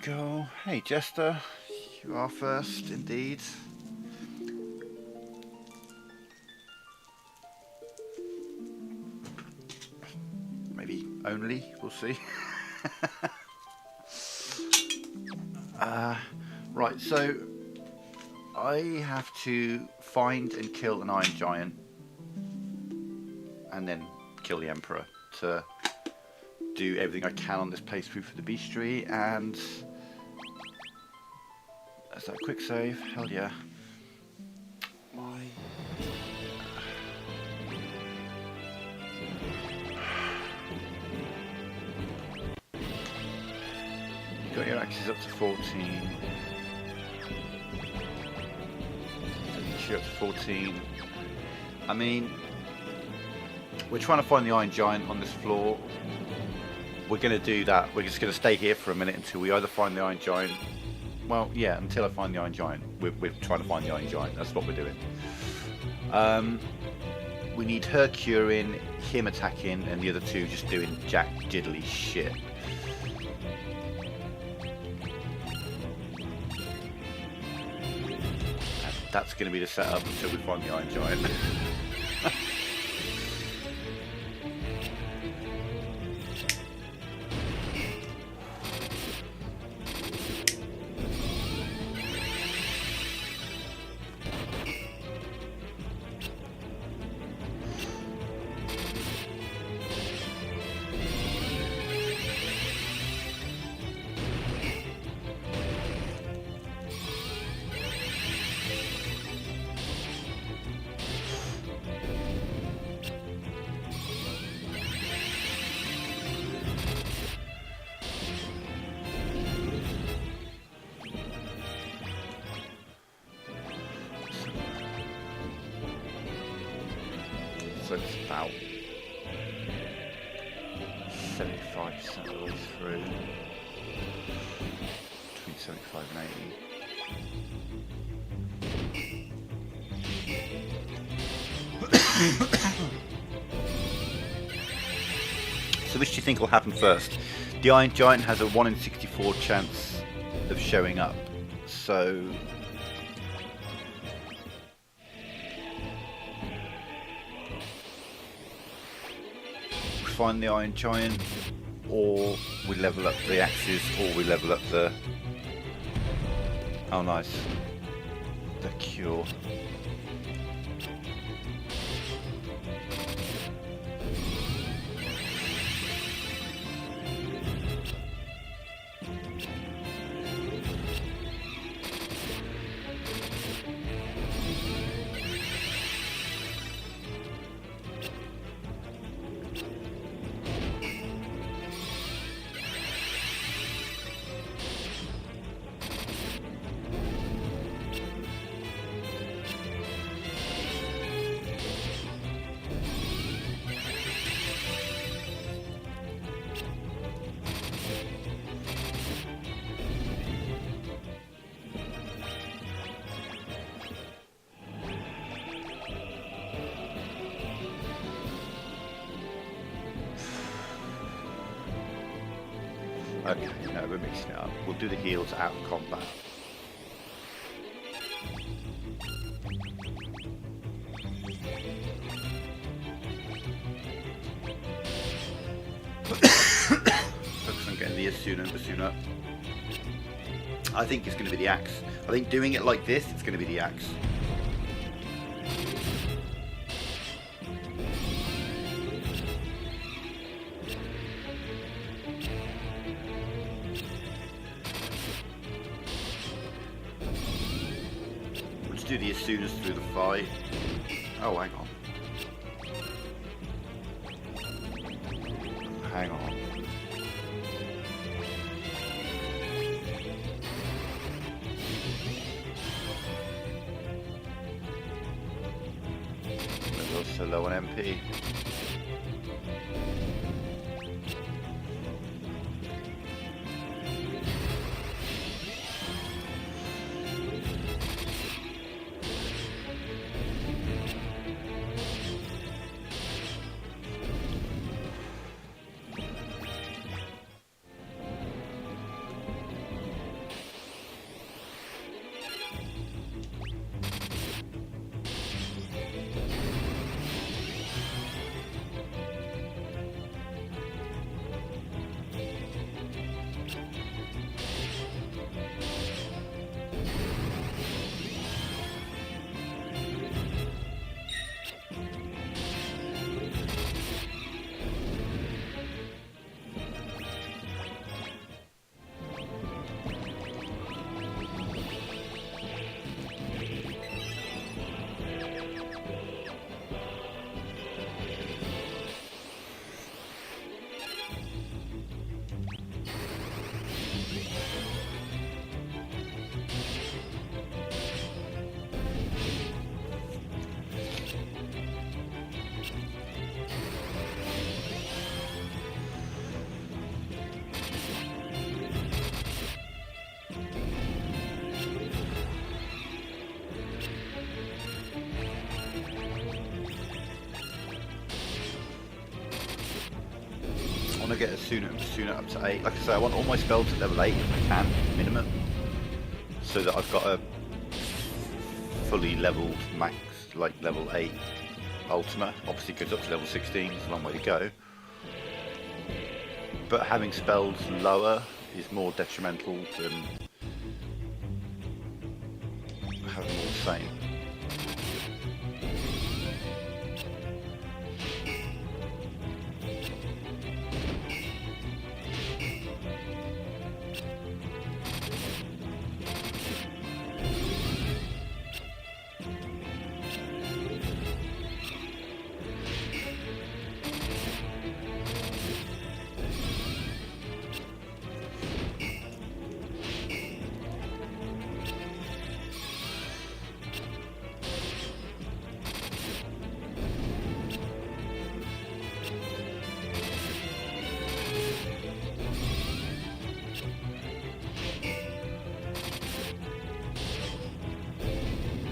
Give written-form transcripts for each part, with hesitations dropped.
go. Hey, Jester. You are first, indeed. Maybe only. We'll see. Right, so I have to find and kill an Iron Giant and then kill the Emperor to do everything I can on this playthrough for the Bestiary. And is that a quick save? Hell yeah. Why? You got your axes up to 14. You're up to 14. I mean, we're trying to find the Iron Giant on this floor. We're going to do that. We're just going to stay here for a minute until we either find the Iron Giant. Well, yeah, until I find the Iron Giant. We're trying to find the Iron Giant. That's what we're doing. We need her curing, him attacking, and the other two just doing jack diddly shit. And that's going to be the setup until we find the Iron Giant. So it's about 75% of the way through. Between 75 and 80. So which do you think will happen first? The Iron Giant has a 1 in 64 chance of showing up. So find the Iron Giant, or we level up the axes, or we level up the... Oh nice. The cure. Okay, no, we're mixing it up. We'll do the heals out of combat. Focus on getting the Asuna. I think it's going to be the axe. I think doing it like this, it's going to be the axe. Do the Asunas through the fight. Oh, hang on. Hang on. We're also low on MP. get a sooner up to 8. Like I say, I want all my spells at level 8 if I can, minimum, so that I've got a fully leveled max, like level 8 Ultima. Obviously it goes up to level 16, it's a long way to go. But having spells lower is more detrimental than having all the same.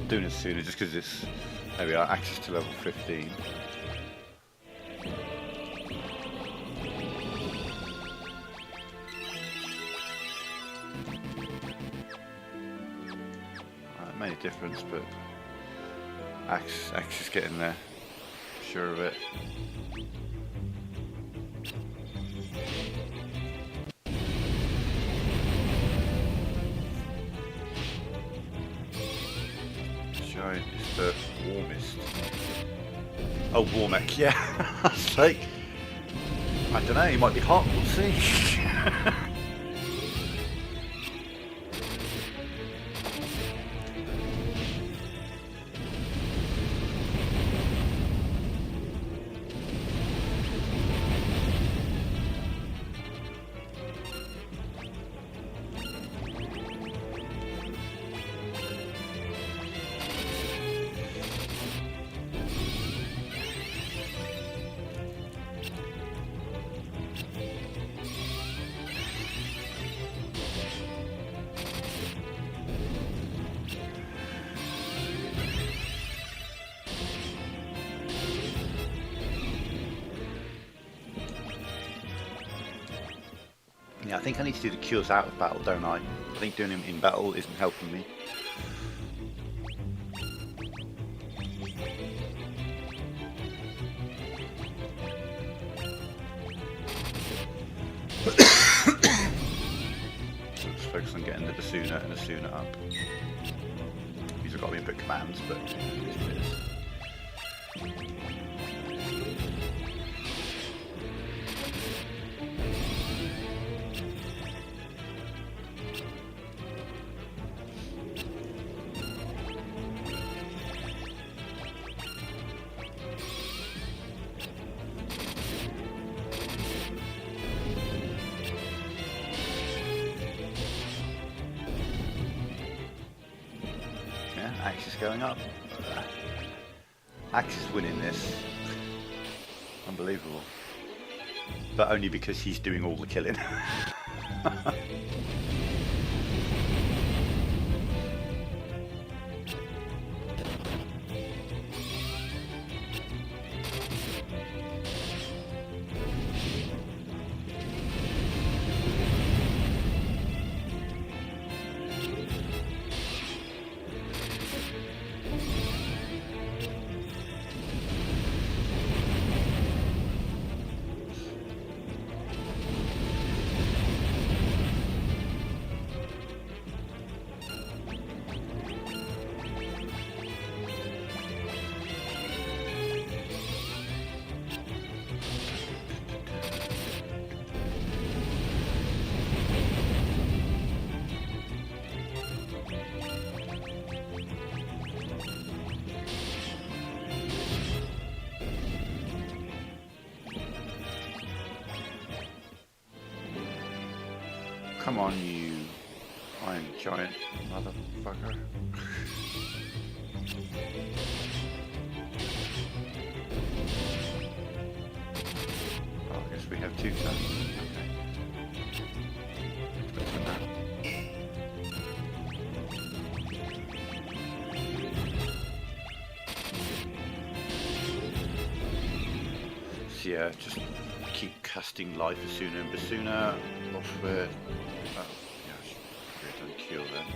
Doing it sooner just because it's, there we are, access to level 15. It made a difference, but Axe is getting there, sure of it. Is the warmest. Oh, Warmech, yeah. It's like, I don't know, he might be hot, we'll see. Yeah, I think I need to do the cures out of battle, don't I? I think doing them in battle isn't helping me. So just focus on getting the Basuna and Asuna up. These have got to be input commands, but it is what it is. Axe is going up. Axe is winning this. Unbelievable. But only because he's doing all the killing. Come on, you iron giant motherfucker. Oh, I guess we have two turns. So yeah, just keep Casting life Basuna and Basuna offered. Oh, yeah, I should probably have done cure then.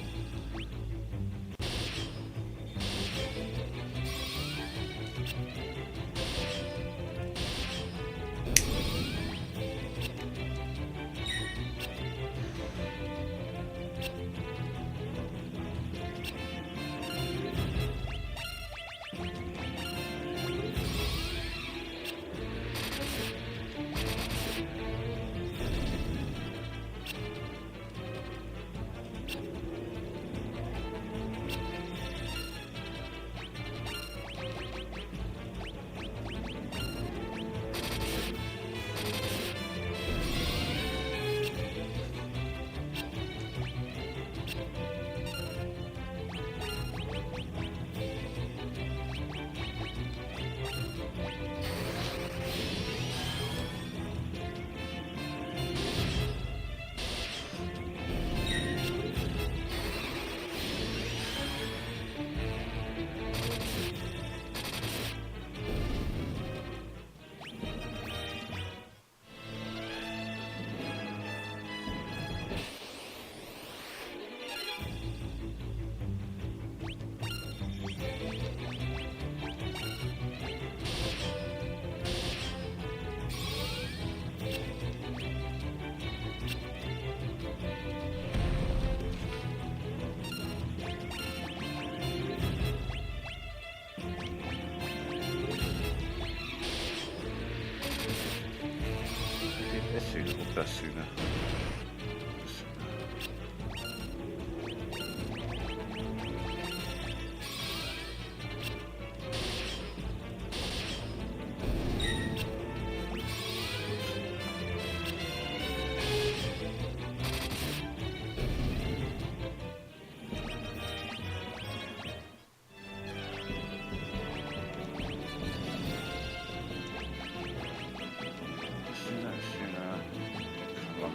Basuna.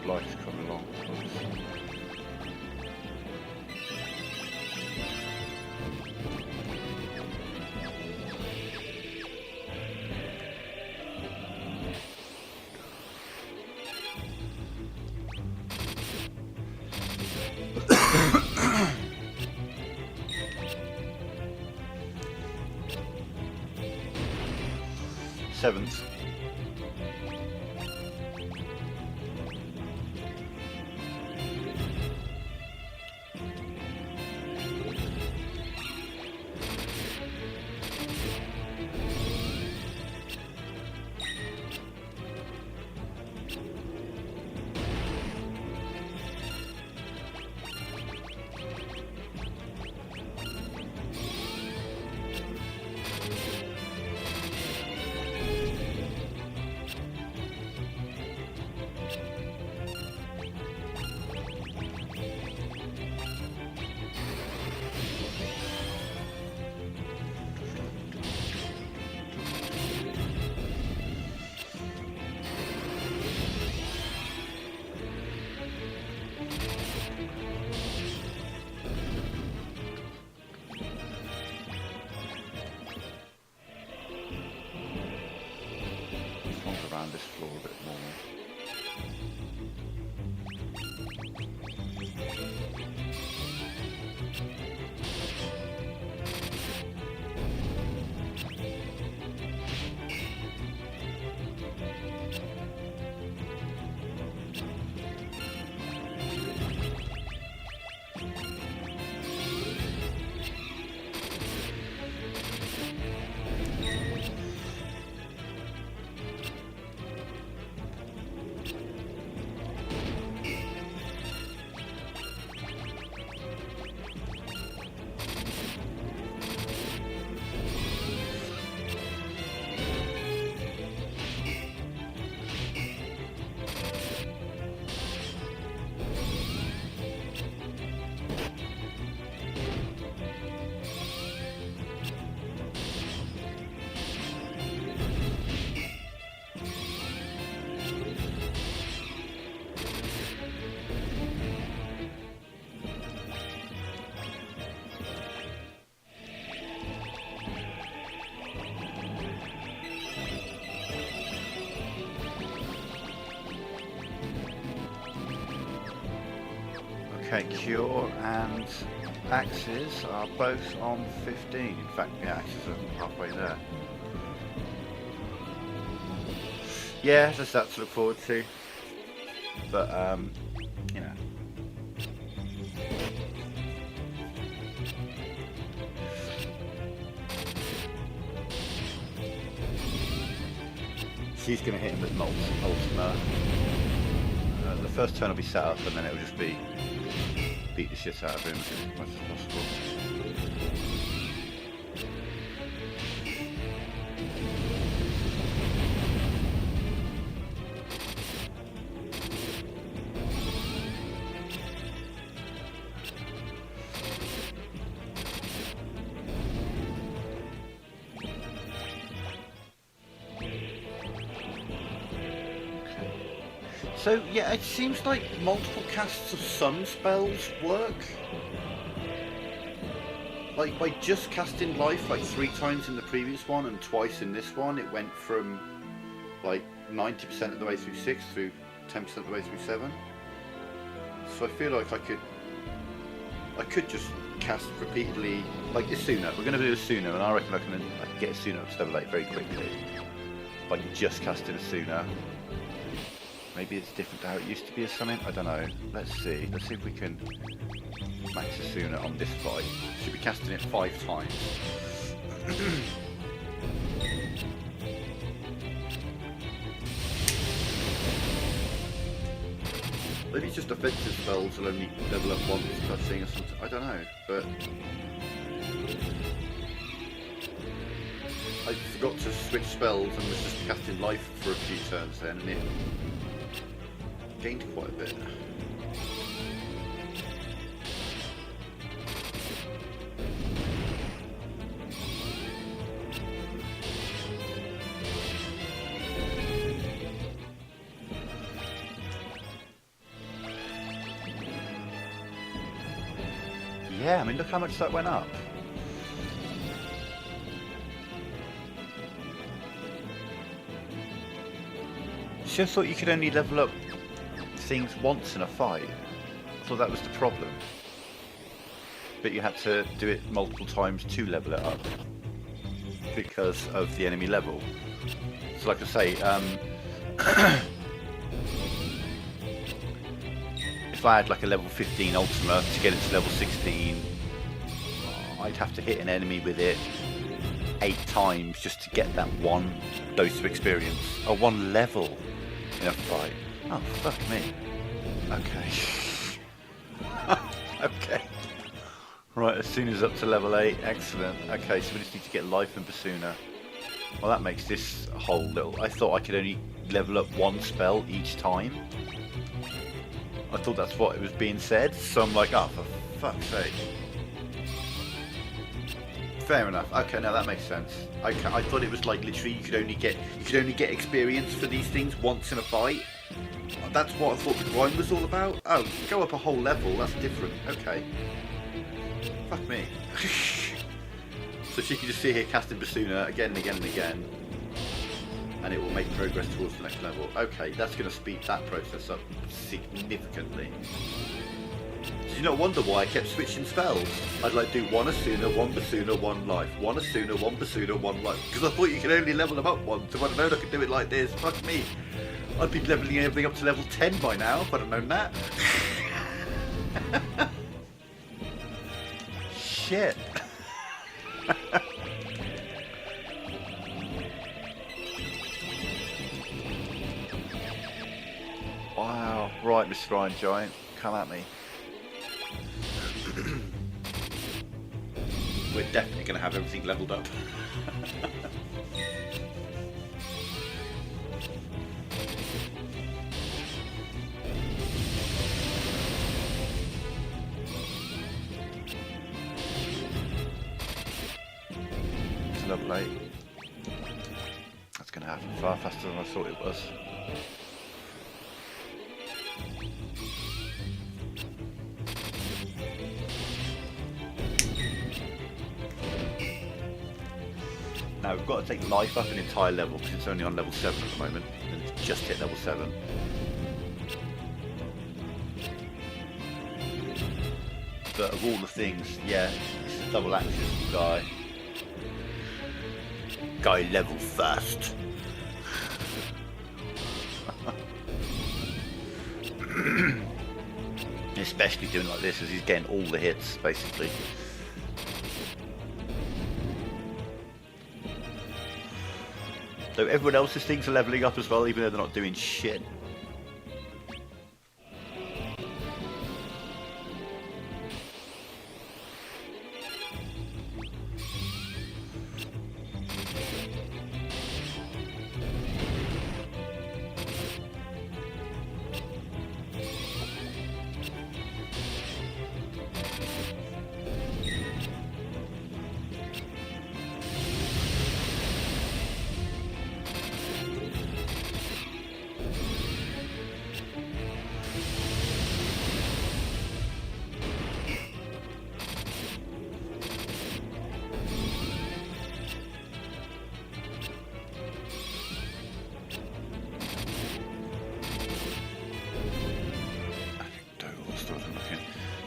Life's come along. Seventh. Around this floor a bit more. Okay, Cure and Axes are both on 15. In fact, yeah, Axes are halfway there. Yeah, there's that to look forward to. But, you know. She's going to hit him with Ultima. The first turn will be set up, and then it'll just be beat the shit out of him as much as possible. So yeah, it seems like multiple casts of some spells work. Like by just casting life like 3 times in the previous one and twice in this one, it went from like 90% of the way through 6 through 10% of the way through 7. So I feel like I could just cast repeatedly, like Isuna. We're going to do Isuna, and I reckon I can get Isuna up to level 8 very quickly by just casting Isuna. Maybe it's different to how it used to be or something, I don't know. Let's see if we can max Isuna on this fight. Should be casting it 5 times. Maybe it's just offensive spells will only level up once per thing or something, I don't know, but I forgot to switch spells and was just casting life for a few turns then, and it gained quite a bit. Yeah, I mean, look how much that went up. See, I thought you could only level up things once in a fight. I thought that was the problem. But you had to do it multiple times to level it up because of the enemy level. So like I say, if I had like a level 15 Ultima to get it to level 16, I'd have to hit an enemy with it 8 times just to get that one dose of experience, or one level in a fight. Oh, fuck me. Okay. Okay. Right, as soon as up to level 8, excellent. Okay, so we just need to get life and Basuna. Well, that makes this whole little... I thought I could only level up 1 spell each time. I thought that's what it was being said, so I'm like, oh, for fuck's sake. Fair enough. Okay, now that makes sense. I thought it was like literally you could only get experience for these things once in a fight. That's what I thought the grind was all about. Oh, go up a whole level, that's different. Okay. Fuck me. So she can just sit here casting Basuna again and again and again, and it will make progress towards the next level. Okay, that's going to speed that process up significantly. Did you not wonder why I kept switching spells? I'd like do 1 Asuna, 1 Basuna, 1 life. 1 Asuna, 1 Basuna, 1 life. Because I thought you could only level them up once. If I'd known I could do it like this, fuck me. I'd be leveling everything up to level 10 by now if I'd have known that. Shit. Wow. Right, Mr. Iron Giant, come at me. We're definitely going to have everything leveled up. It's level 8. That's going to happen far faster than I thought it was. Now we've got to take life up an entire level because it's only on level 7 at the moment, and it's just hit level 7. But of all the things, yeah, it's a double axis guy. Guy level first. Especially doing like this as he's getting all the hits, basically. So everyone else's things are leveling up as well, even though they're not doing shit.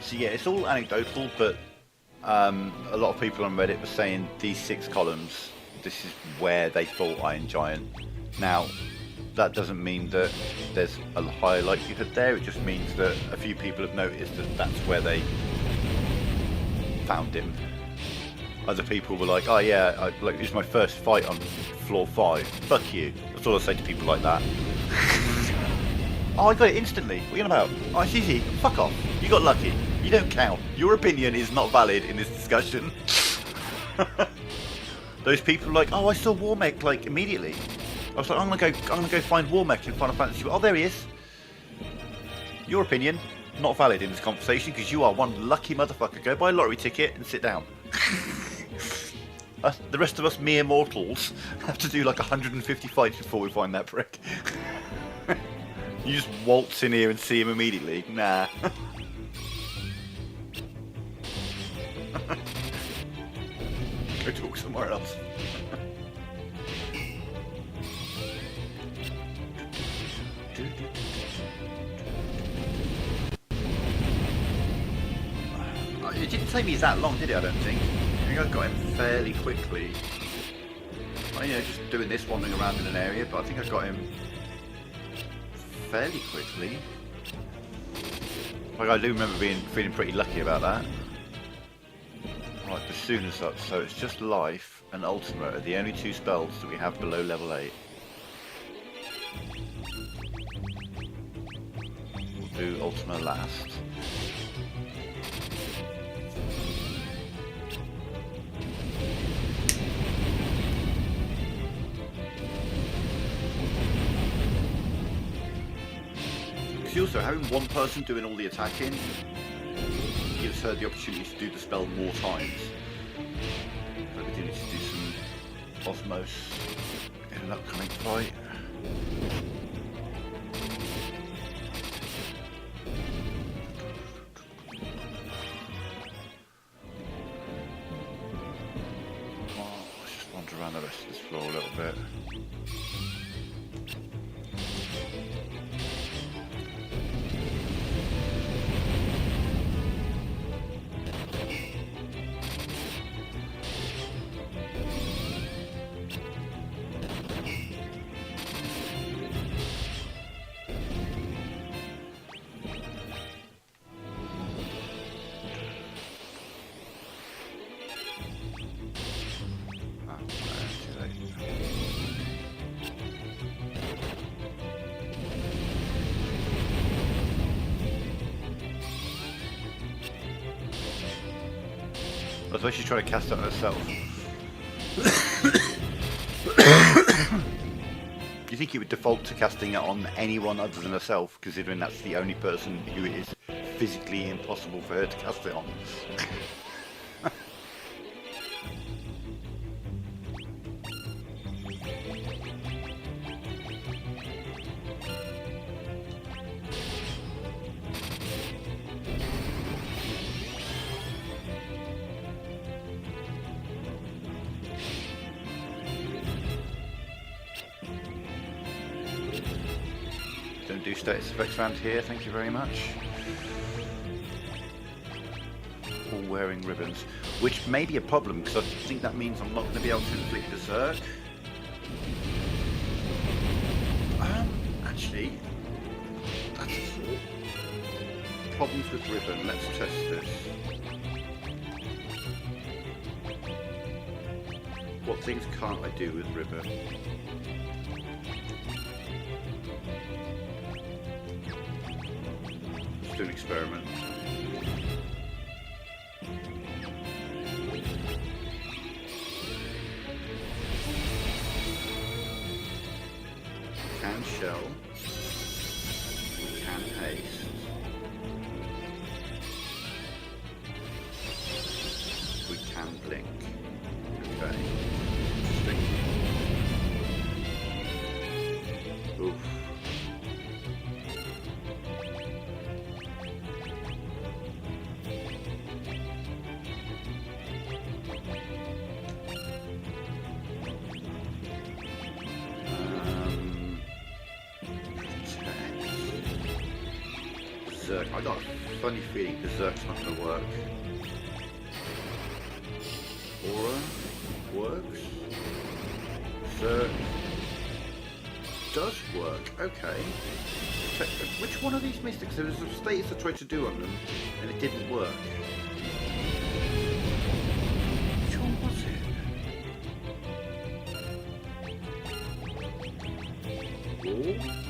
So yeah, it's all anecdotal, but a lot of people on Reddit were saying these 6 columns, this is where they thought Iron Giant. Now, that doesn't mean that there's a high likelihood there, it just means that a few people have noticed that that's where they found him. Other people were like, oh yeah, like, this is my first fight on floor 5, fuck you. That's all I say to people like that. Oh, I got it instantly. What are you on about? Oh, it's easy. Fuck off. You got lucky. You don't count. Your opinion is not valid in this discussion. Those people are like, oh, I saw Warmech like immediately. I was like, I'm gonna go find Warmech in Final Fantasy. Oh, there he is. Your opinion not valid in this conversation because you are one lucky motherfucker. Go buy a lottery ticket and sit down. The rest of us mere mortals have to do like 150 fights before we find that prick. You just waltz in here and see him immediately? Nah. Go talk somewhere else. It didn't take me that long, did it? I don't think. I think I got him fairly quickly. I, just doing this, wandering around in an area, but I think I got him fairly quickly. Like, I do remember feeling pretty lucky about that. Right, Basuna's up, so it's just Life and Ultimate are the only 2 spells that we have below level 8. We'll do Ultimate last. Also, having one person doing all the attacking gives her the opportunity to do the spell more times. But we do need to do some Osmos in an upcoming fight. Oh, let's just wander around the rest of this floor a little bit. I suppose she's trying to cast it on herself. Do you think it would default to casting it on anyone other than herself, considering that's the only person who it is physically impossible for her to cast it on? Don't do status effects around here, thank you very much. wearing ribbons, which may be a problem because I think that means I'm not going to be able to inflict berserk. Actually, that's a thought. Problems with ribbon. Let's test this. What things can't I do with ribbon? Let's do an experiment. Can shell. Can haste. We can blink. Okay. Interesting. Oof. Berserk. I got a funny feeling Berserk's not going to work. Aura works. Berserk does work. Okay. Which one of these mystics? There was a status I tried to do on them and it didn't work. Which one was it? Oh.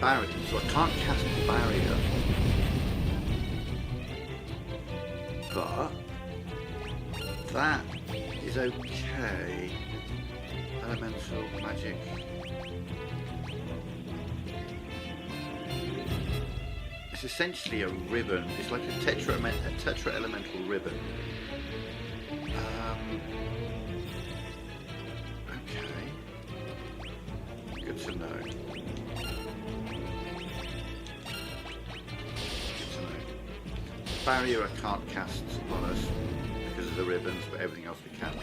Barrier, so I can't cast the barrier, but that is okay. Elemental magic. It's essentially a ribbon. It's like a tetra elemental ribbon. Okay, good to know. Barrier I can't cast on us because of the ribbons, but everything else we can.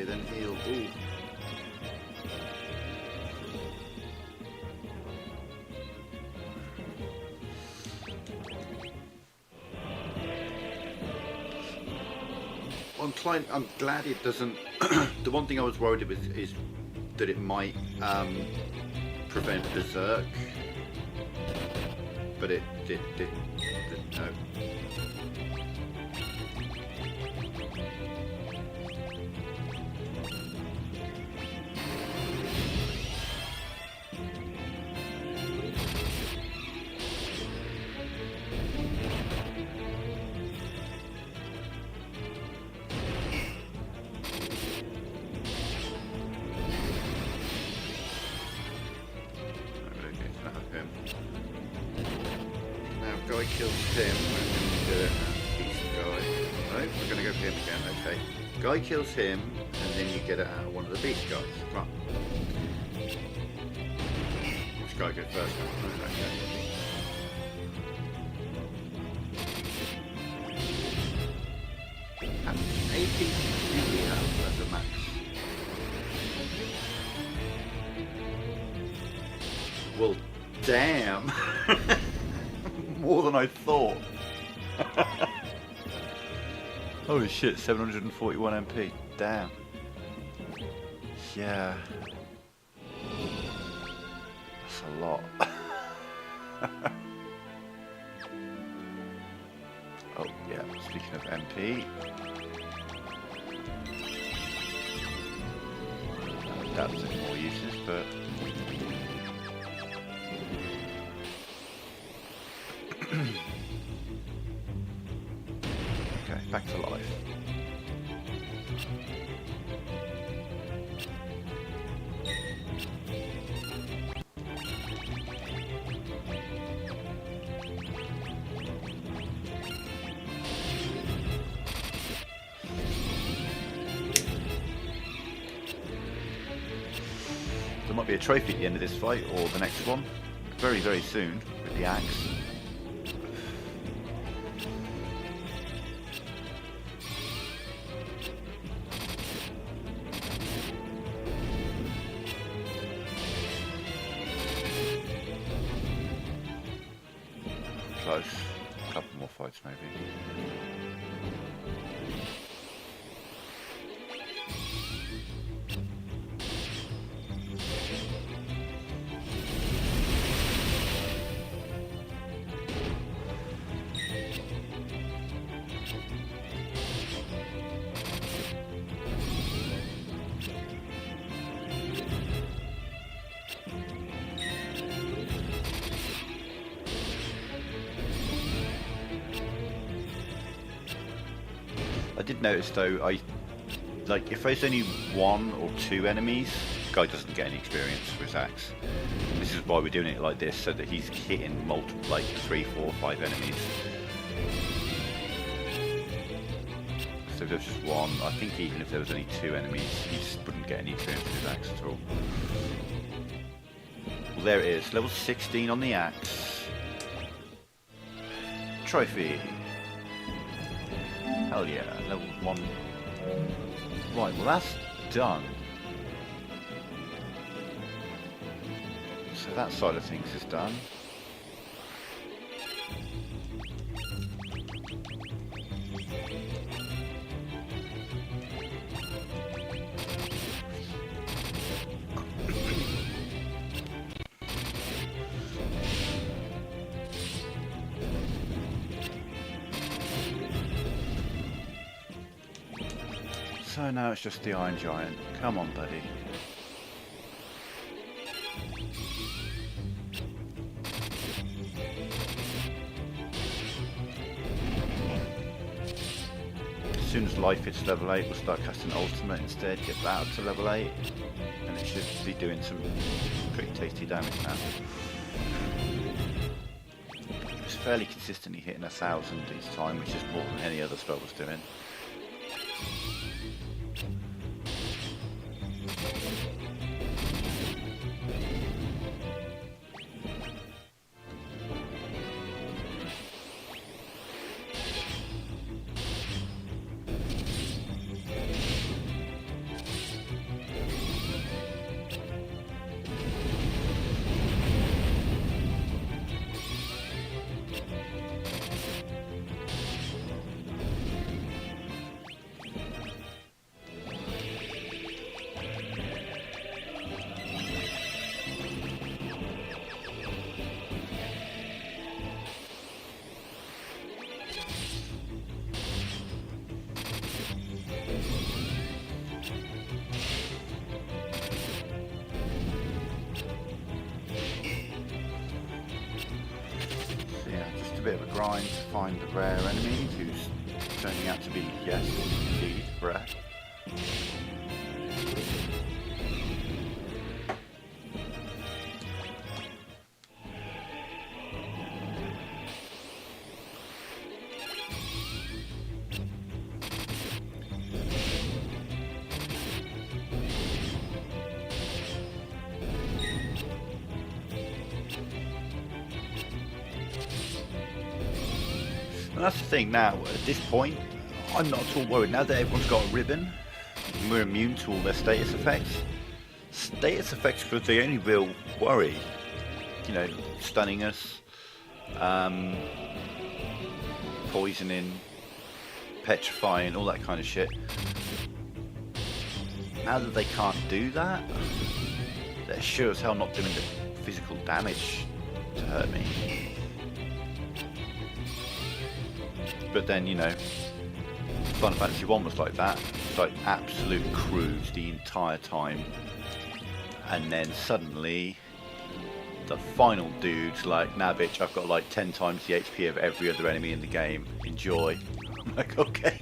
Then heal. Ooh. I'm glad it doesn't. The one thing I was worried about is that it might prevent berserk, but it didn't. No. Guy kills him, and then we do it. Beast guy. No, we're going to go for him again. Okay. Guy kills him, and then you get it out of one of the beast guys. Right. Which guy goes first? Right, okay. How much AP do we have as a max? Well, damn. More than I thought. Holy shit, 741 MP. Damn. Yeah. That's a lot. Oh, yeah, speaking of MP. That was any more uses, but... Okay, back to life. There might be a trophy at the end of this fight, or the next one, very, very soon, with the axe. Close. A couple more fights, maybe. I did notice though, if there's only one or two enemies, the guy doesn't get any experience for his axe. This is why we're doing it like this, so that he's hitting multiple, like 3, 4, 5 enemies. So if there's just one, I think even if there was only 2 enemies, he just wouldn't get any experience with his axe at all. Well, there it is, level 16 on the axe. Trophy. Hell yeah, level 1. Right, well that's done. So that side of things is done. So now it's just the Iron Giant. Come on, buddy. As soon as life hits level 8, we'll start casting Ultimate instead, get that up to level 8, and it should be doing some pretty tasty damage now. It's fairly consistently hitting 1,000 each time, which is more than any other spell was doing. A bit of a grind to find the rare enemy who's turning out to be, yes, indeed, rare. And that's the thing now, at this point, I'm not at all worried. Now that everyone's got a ribbon, and we're immune to all their status effects. Status effects were the only real worry. You know, stunning us, poisoning, petrifying, all that kind of shit. Now that they can't do that, they're sure as hell not doing the physical damage to to hurt me. But then, you know, Final Fantasy I was like that. It's like absolute cruise the entire time. And then suddenly, the final dude's like, nah bitch, I've got like 10 times the HP of every other enemy in the game. Enjoy. I'm like, okay.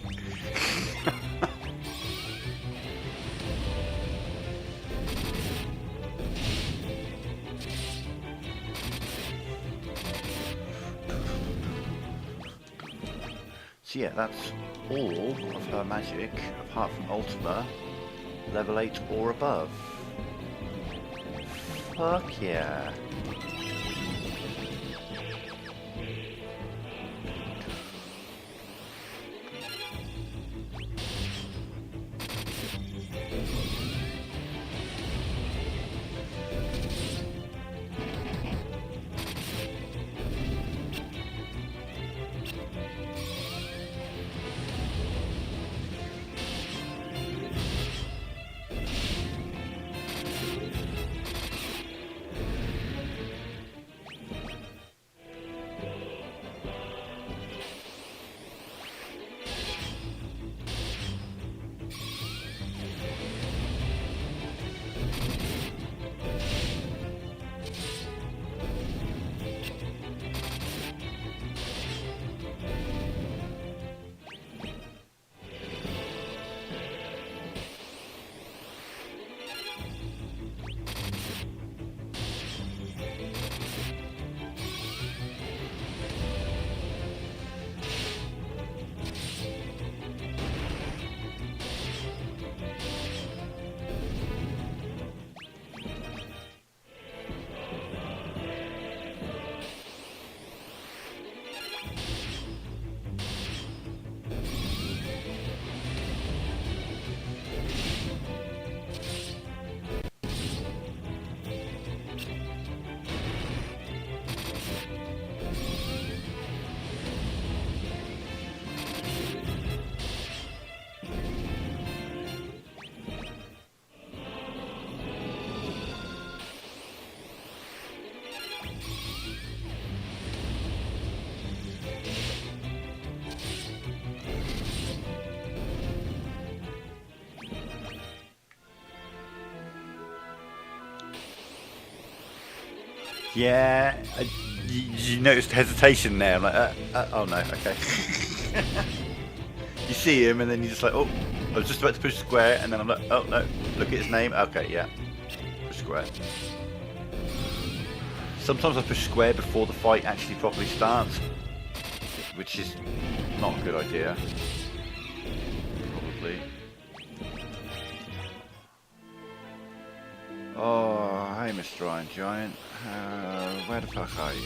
So yeah, that's all of her magic, apart from Ultima, level 8 or above. Fuck yeah. Yeah, you noticed hesitation there. I'm like, oh no, okay. You see him, and then you're just like, oh, I was just about to push square, and then I'm like, oh no, look at his name. Okay, yeah, push square. Sometimes I push square before the fight actually properly starts, which is not a good idea. Probably. Oh, hey, Mr. Iron Giant. Where the fuck are you?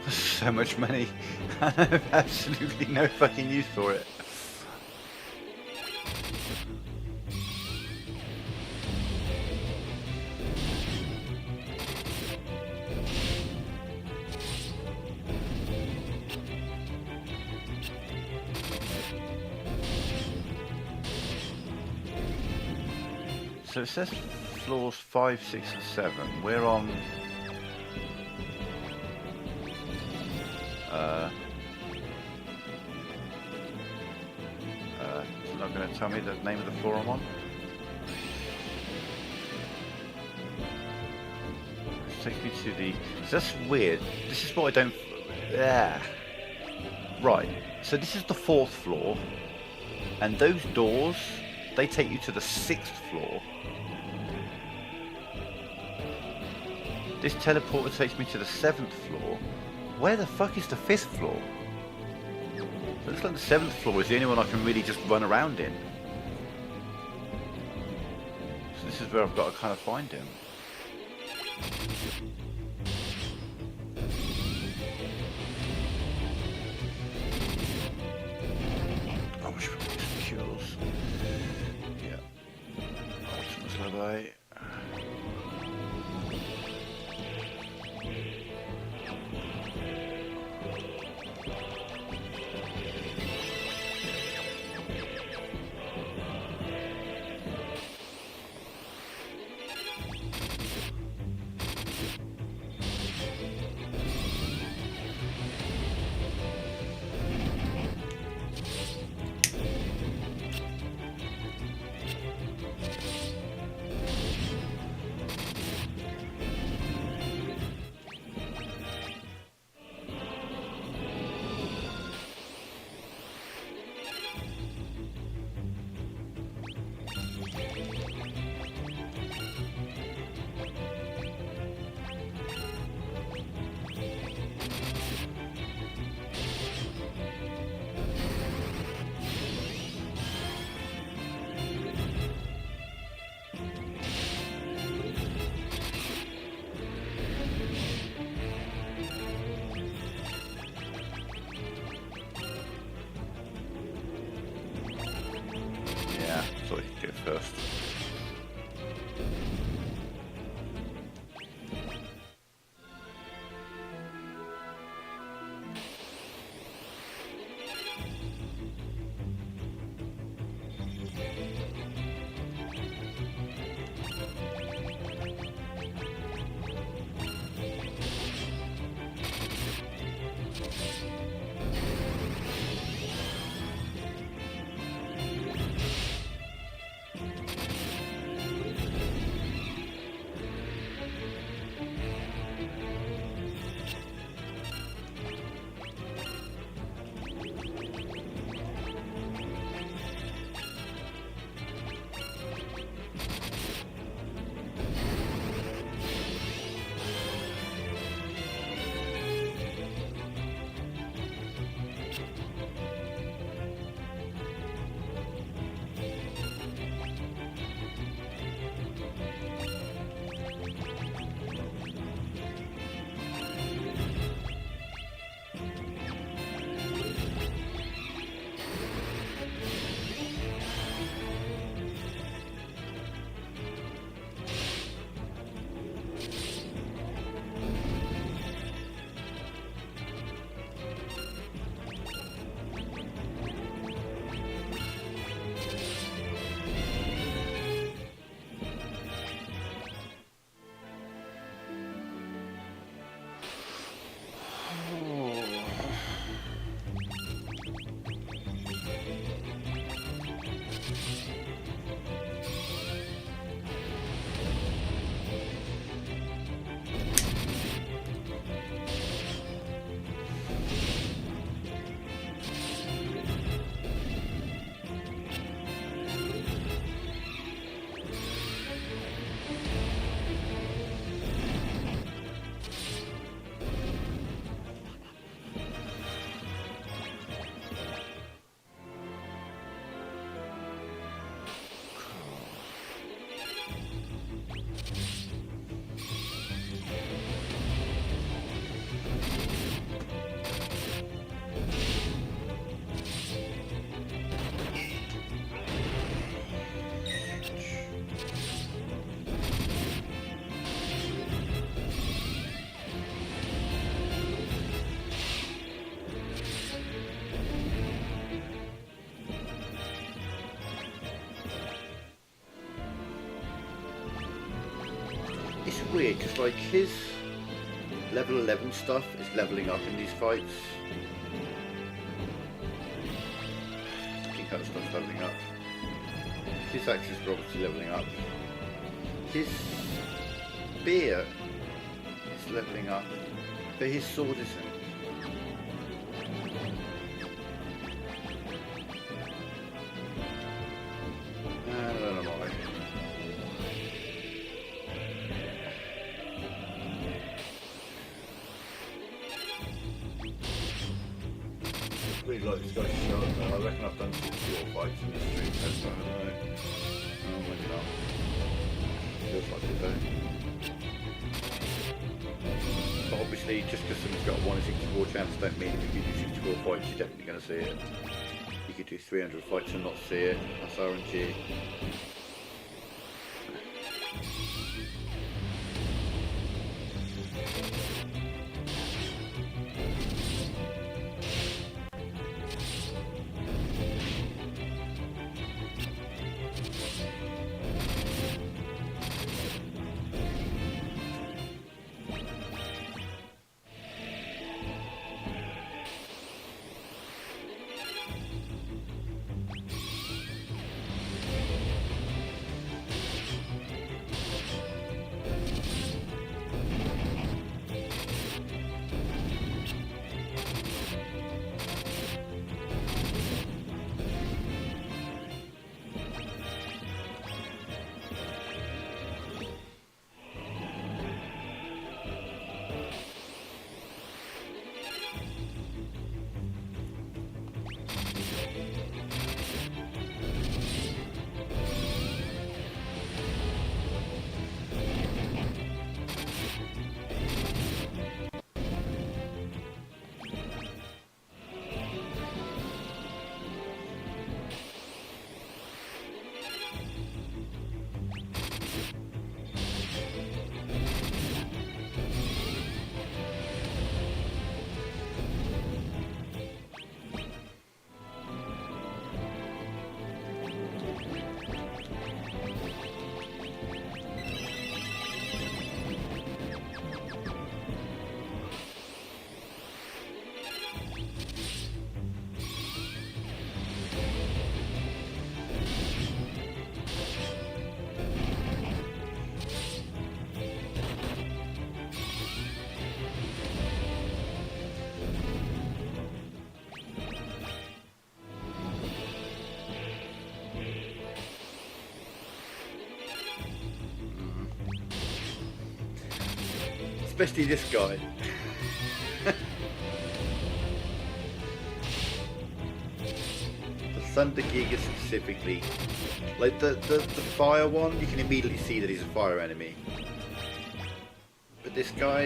So much money, and I have absolutely no fucking use for it. So it says floors 5, 6, and 7. We're on. It's not going to tell me the name of the floor I'm on. This takes me to the. So that's weird. This is what I don't. Yeah. Right. So this is the 4th floor, and those doors, they take you to the 6th floor. This teleporter takes me to the 7th floor. Where the fuck is the 5th floor? So it looks like the 7th floor is the only one I can really just run around in. So this is where I've got to kind of find him. Oh, I should probably get some cures. Yeah. Ultimate Levi. Thought you could do it first. it's weird because like his level 11 stuff is leveling up in these fights. King kind of stuff's leveling up. His axes are obviously leveling up. His spear is leveling up, but his sword isn't. I don't know why. Really like this guy to show up though. I reckon I've done 2 fights in this stream so far. I don't know. Oh, maybe not. Feels like it though. But obviously, just because someone's got a 1 in 64 chance, don't mean if you do 64 fights, you're definitely going to see it. You could do 300 fights and not see it. That's RNG. Especially this guy. The Thunder Giga specifically. Like the fire one, you can immediately see that he's a fire enemy. But this guy,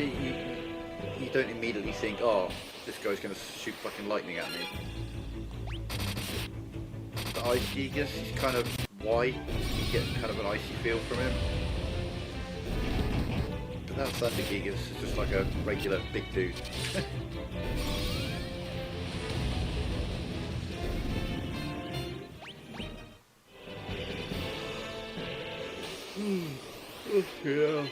you don't immediately think, oh, this guy's going to shoot fucking lightning at me. The Ice Gigas, he's kind of white, you get kind of an icy feel from him. That Thunder Gigas is just like a regular big dude. Oh, yeah.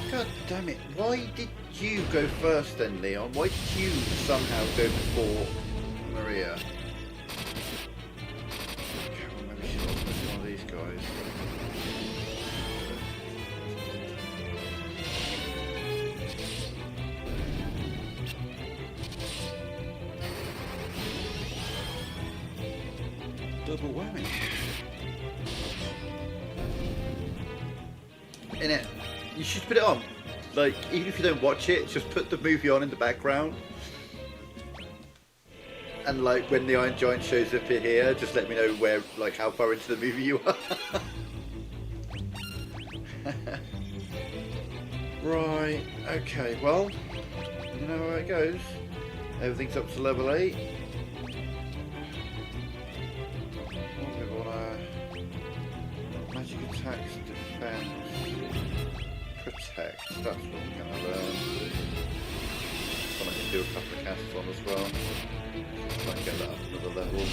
God damn it, why did you go first then, Leon? Why did you somehow go before Maria? Okay, maybe she's not one of these guys. Double whammy. Innit? You should put it on. Like, even if you don't watch it, just put the movie on in the background. And like, when the Iron Giant shows up in here, just let me know where, like, how far into the movie you are. Right, okay, well, you know how it goes. Everything's up to level 8. What do we want? Magic attacks, defense, protect. That's what we're going to learn. One I can do a couple of casts on as well. Try and get that up another level.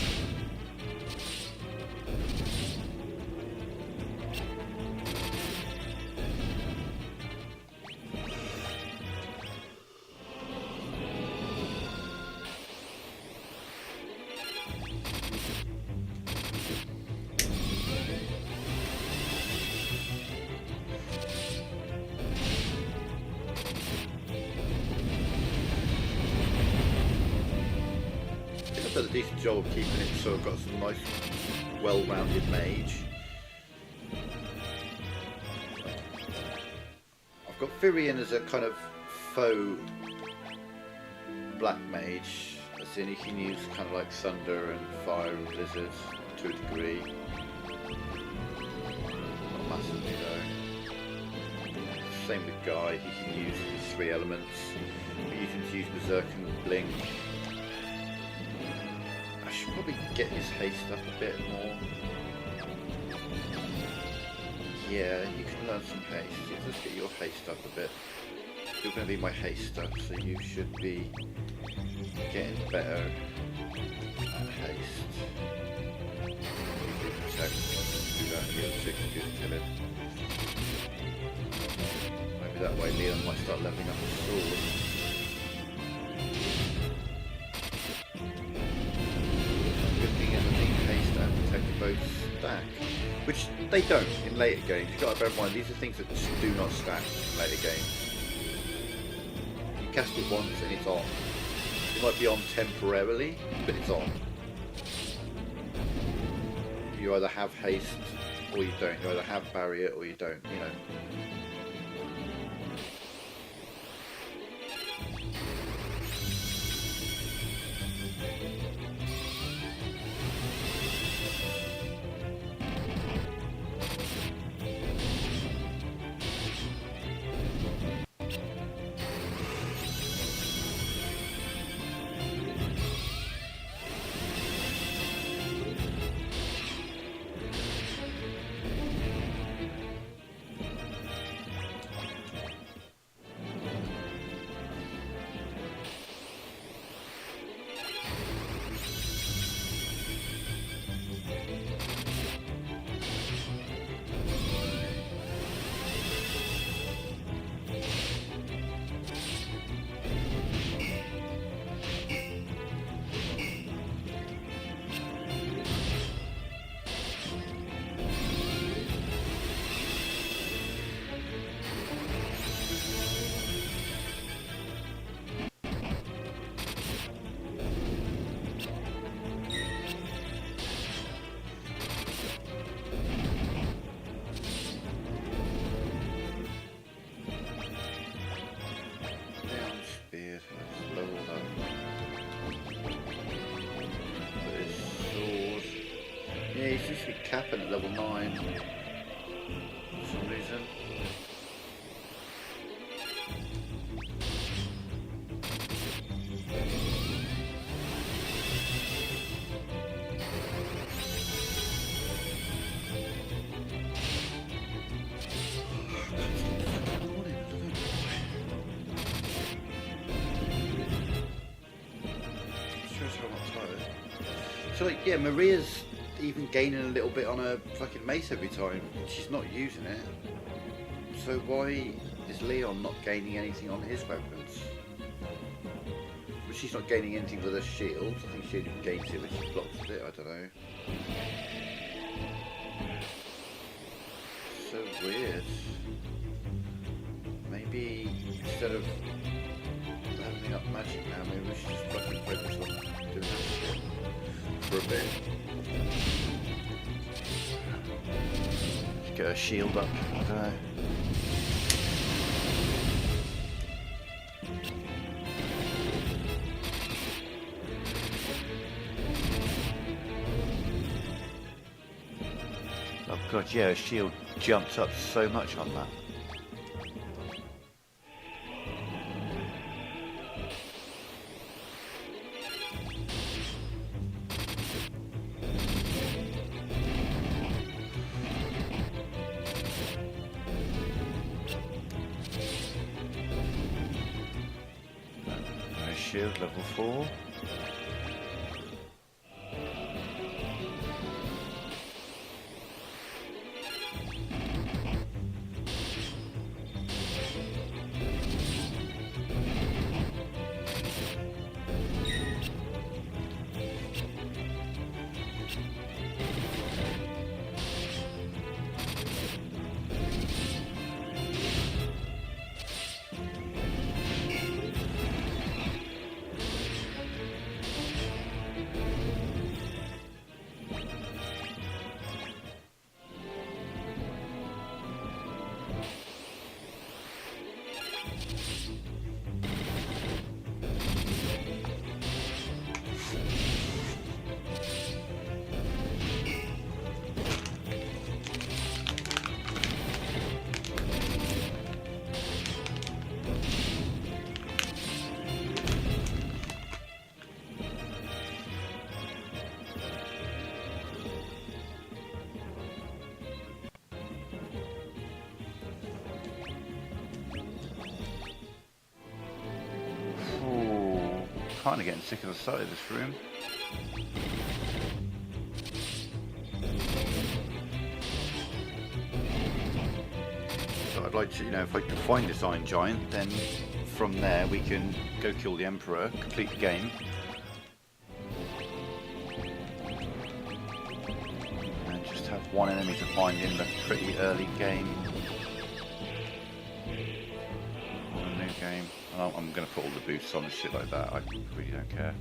Done a decent job of keeping it so I've got some nice well-rounded mage. I've got Firion as a kind of faux black mage, as in he can use kind of like thunder and fire and blizzard to a degree. Not massively though. Same with Guy, he can use his 3 elements. We use him to use Berserk and Blink. Should probably get his haste up a bit more. Yeah, you can learn some haste. Let's get your haste up a bit. You're going to be my haste up, so you should be getting better at haste. Protect. Do that and get 6 and just kill it. Maybe that way Leon might start leveling up his sword. Both stack, which they don't in later games. You've got to bear in mind these are things that just do not stack in later games. You cast it once and it's on. It might be on temporarily, but it's on. You either have haste or you don't. You either have barrier or you don't, you know. Yeah, he seems to be capping at level 9 for some reason. So like, yeah, Maria's even gaining a little bit on her fucking mace every time. She's not using it. So why is Leon not gaining anything on his weapons? But she's not gaining anything with her shield. I think she gains it when she blocks with it, I don't know. So weird. Maybe instead of leveling up magic now, maybe we should just fucking focus on doing that shit for a bit. Just get her shield up, I don't know. Oh god, yeah, her shield jumps up so much on that. shield level 4. Kind of getting sick of the sight of this room. So I'd like to, if I can find this Iron Giant, then from there we can go kill the Emperor, complete the game. And just have one enemy to find in the pretty early game. Game. Oh, I'm going to put all the boosts on and shit like that. I really don't care.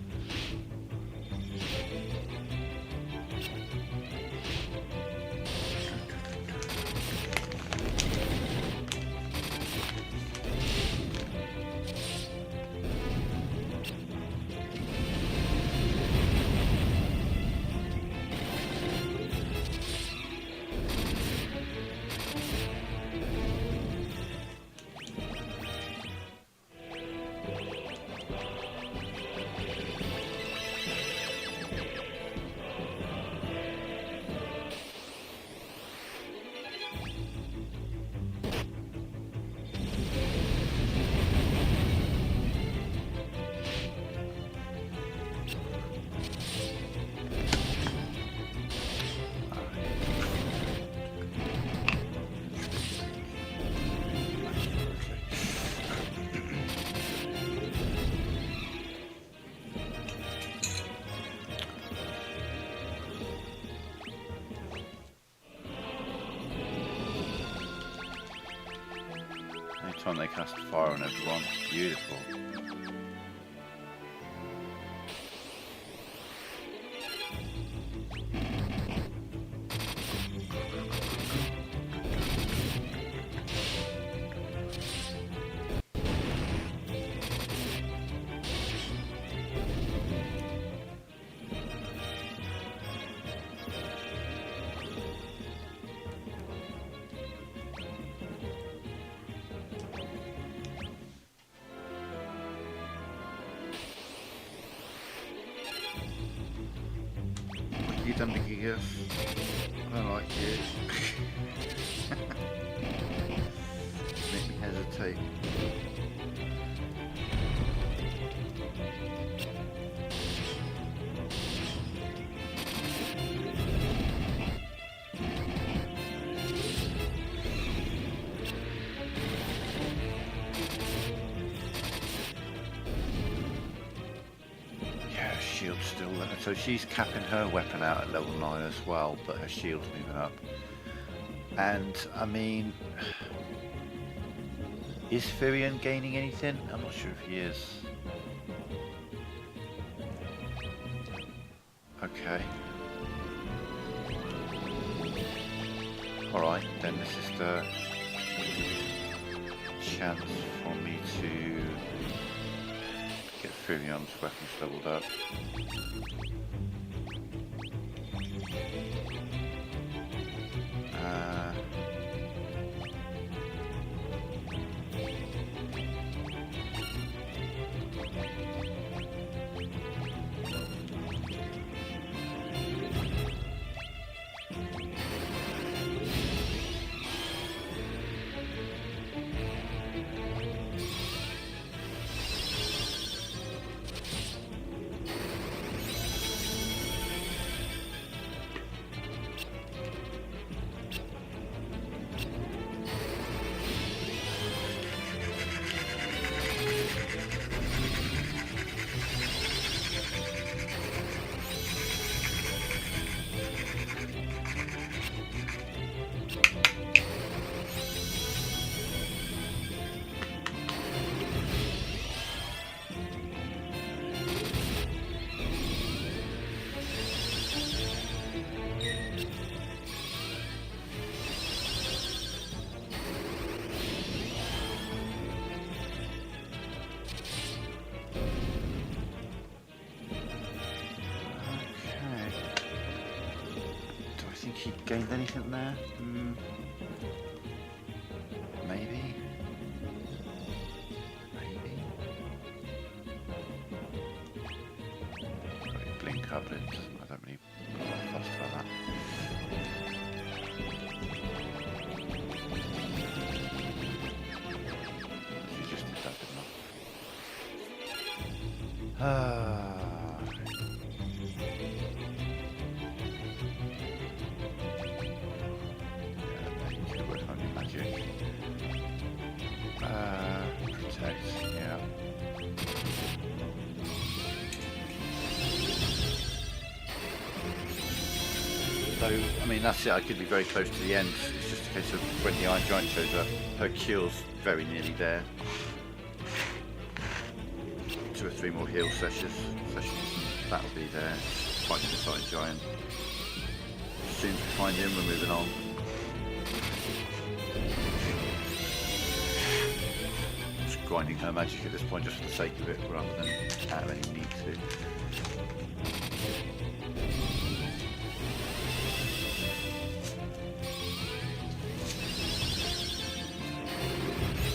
Anytime they cast fire on everyone, beautiful. You done Mickey Giff? I don't like you. Make me hesitate. Shield's still there, so she's capping her weapon out at level 9 as well, but her shield's moving up. And I mean, is Firion gaining anything? I'm not sure if he is. Okay. Alright, then this is the chance for me to get Firion's weapons leveled up. he gained anything there? Maybe. Blink up, I don't really fuss about that. He just did that, didn't I? Protect, yeah. So, I mean, that's it. I could be very close to the end. It's just a case of when the Iron Giant shows up. Her cure's very nearly there. 2 or 3 more heal sessions. That'll be there. Fight this Iron Giant. As soon as we find him, we're moving on. Grinding her magic at this point just for the sake of it rather than out of any need to.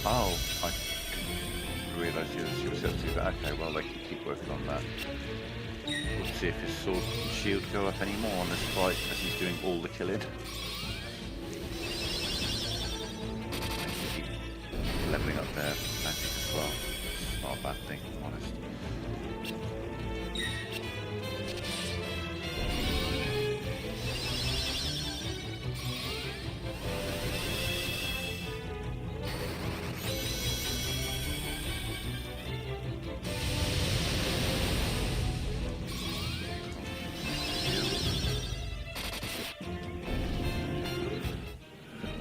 Oh, I didn't realise she was able to do that. Okay, well they can keep working on that. We'll see if his sword and shield go up any more on this fight as he's doing all the killing. Leveling up there magic as well. It's not a bad thing, if I'm honest.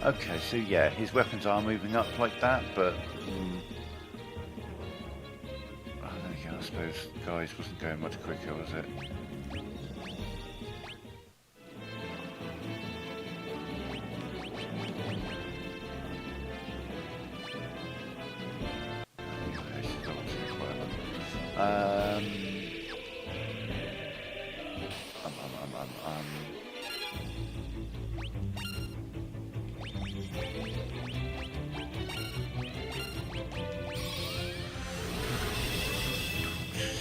Okay, so yeah, his weapons are moving up like that, but then again, I suppose guys wasn't going much quicker, was it? Okay, she's got to whatever.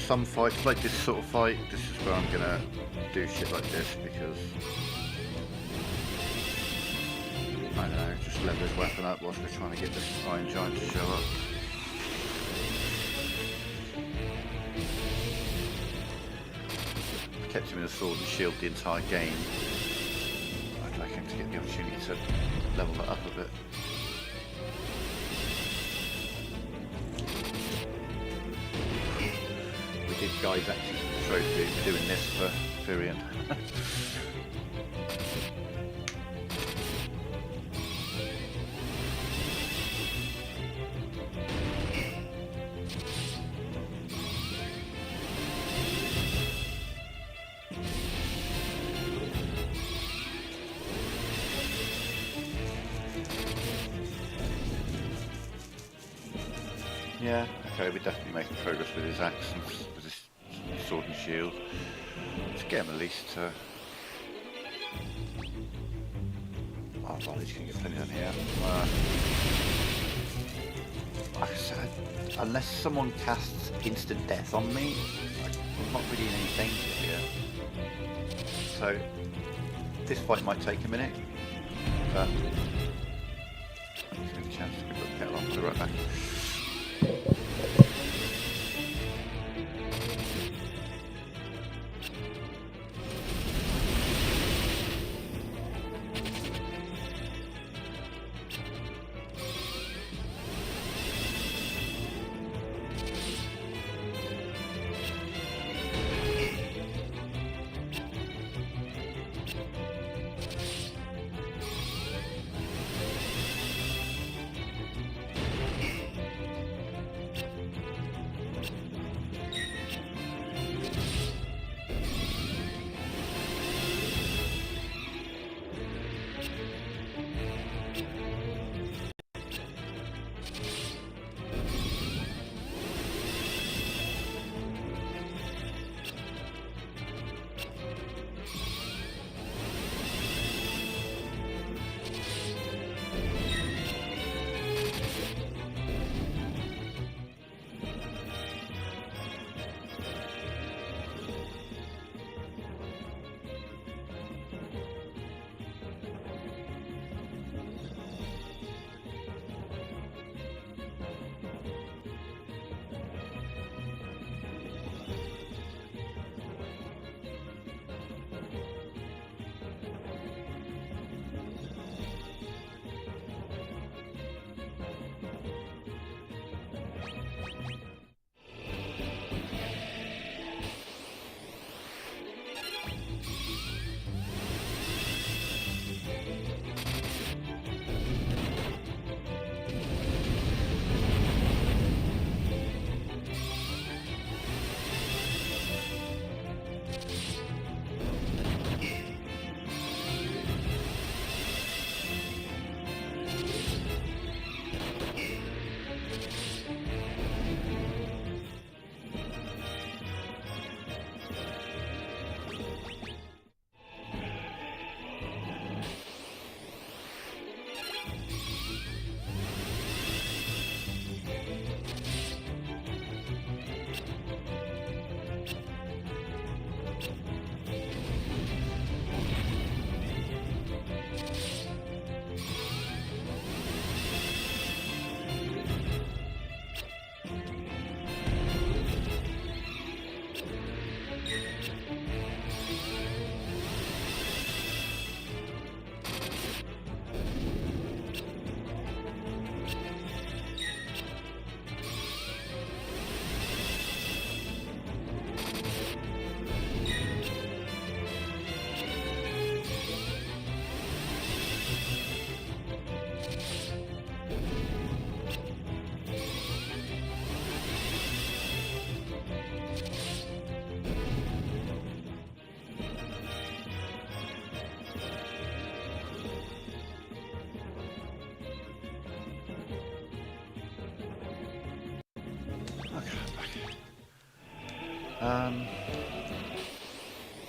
Some fights, like this sort of fight, this is where I'm gonna do shit like this because I don't know, just level his weapon up whilst we're trying to get this Iron Giant to show up. I kept him in a sword and shield the entire game. I'd like him to get the opportunity to level that up a bit. We did guys actually trophy doing this for Firion. Yeah, okay, we're definitely making progress with his axe and with his sword and shield. Let's get him at least to... Oh, well, he's going to get plenty on here. Like I said, unless someone casts instant death on me, I'm not really in any danger here. So, this fight might take a minute, but... Give me a chance to put the kettle on, I'll be right back.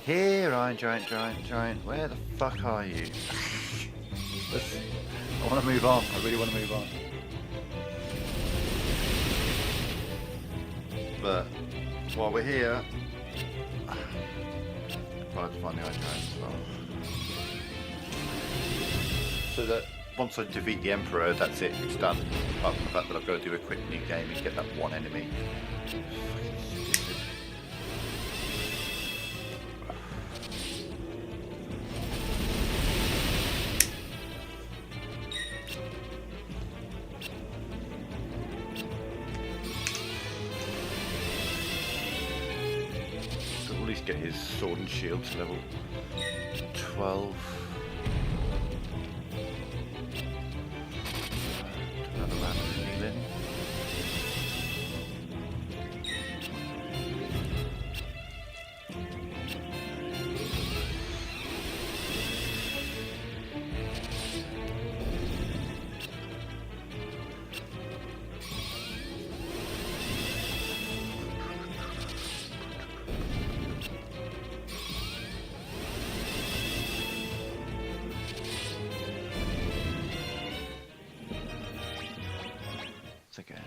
Here, Iron Giant, where the fuck are you? I want to move on, I really want to move on. But, while we're here, I'd like to find the Iron Giant as well. So that, once I defeat the Emperor, that's it, it's done. Apart from the fact that I've got to do a quick new game and get that one enemy. Get his sword and shield to level 12. Another round of healing. Again.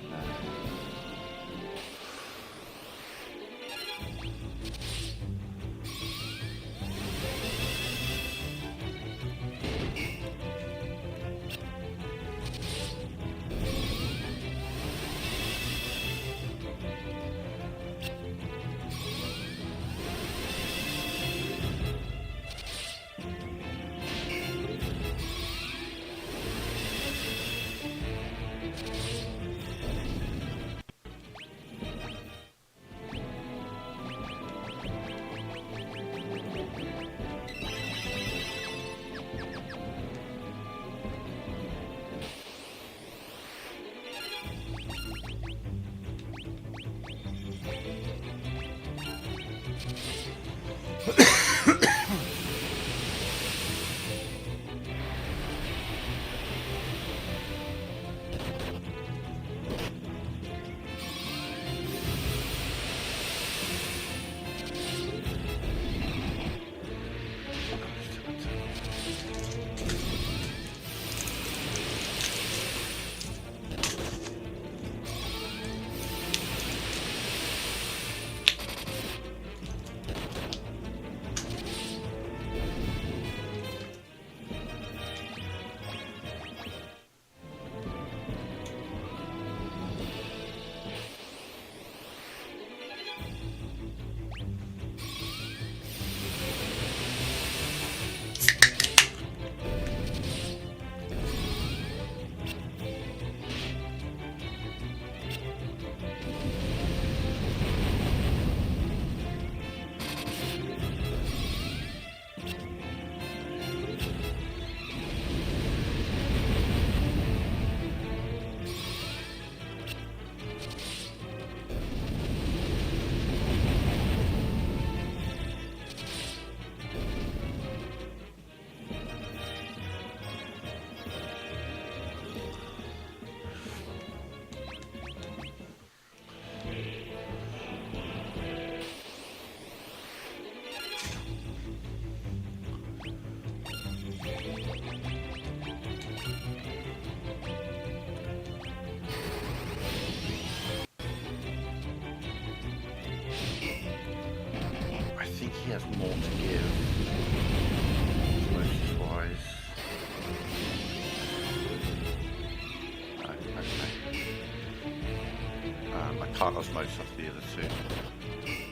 I can't osmosis off the other two.